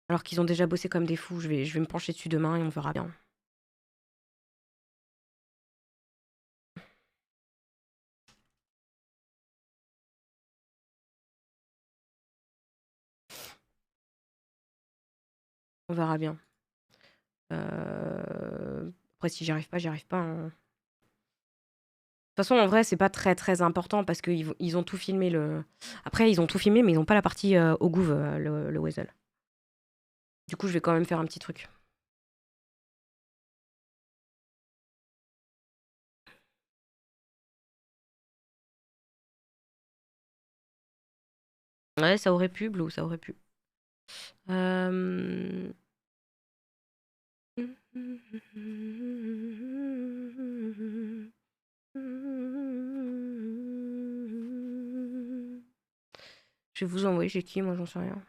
Alors qu'ils ont déjà bossé comme des fous. Je vais me pencher dessus demain et on verra bien. On verra bien. Après, si j'y arrive pas, j'y arrive pas, hein. De toute façon, en vrai, c'est pas très très important parce qu'ils ont tout filmé. Après, ils ont tout filmé, mais ils ont pas la partie au gouv, le Weasel. Du coup, je vais quand même faire un petit truc. Ouais, ça aurait pu, Blue, ça aurait pu. Je vais vous envoyer chez qui, moi j'en sais rien.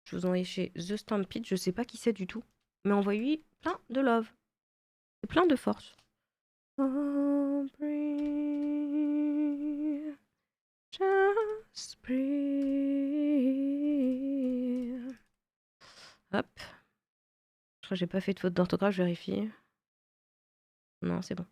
Je vais vous envoyer chez The Stampede, je sais pas qui c'est du tout. Mais envoyez-lui plein de love. Et plein de force. Oh, breathe. Just breathe. Hop. Je crois que j'ai pas fait de faute d'orthographe, je vérifie. Non, c'est bon.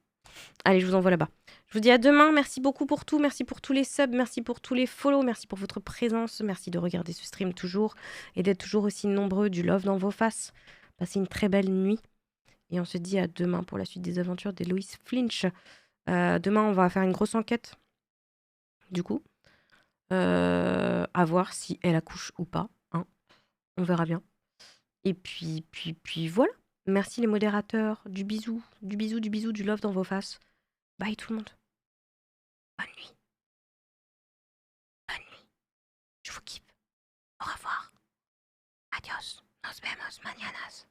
Allez, je vous envoie là-bas. Je vous dis à demain. Merci beaucoup pour tout. Merci pour tous les subs. Merci pour tous les follow. Merci pour votre présence. Merci de regarder ce stream toujours et d'être toujours aussi nombreux. Du love dans vos faces. Passez une très belle nuit. Et on se dit à demain pour la suite des aventures d'Héloïse Flinch. Demain, on va faire une grosse enquête. Du coup. À voir si elle accouche ou pas. Hein. On verra bien. Et puis voilà. Merci les modérateurs. Du bisou, du bisou, du bisou, du love dans vos faces. Bye tout le monde. Bonne nuit. Bonne nuit. Je vous kiffe. Au revoir. Adios. Nos vemos mañanas.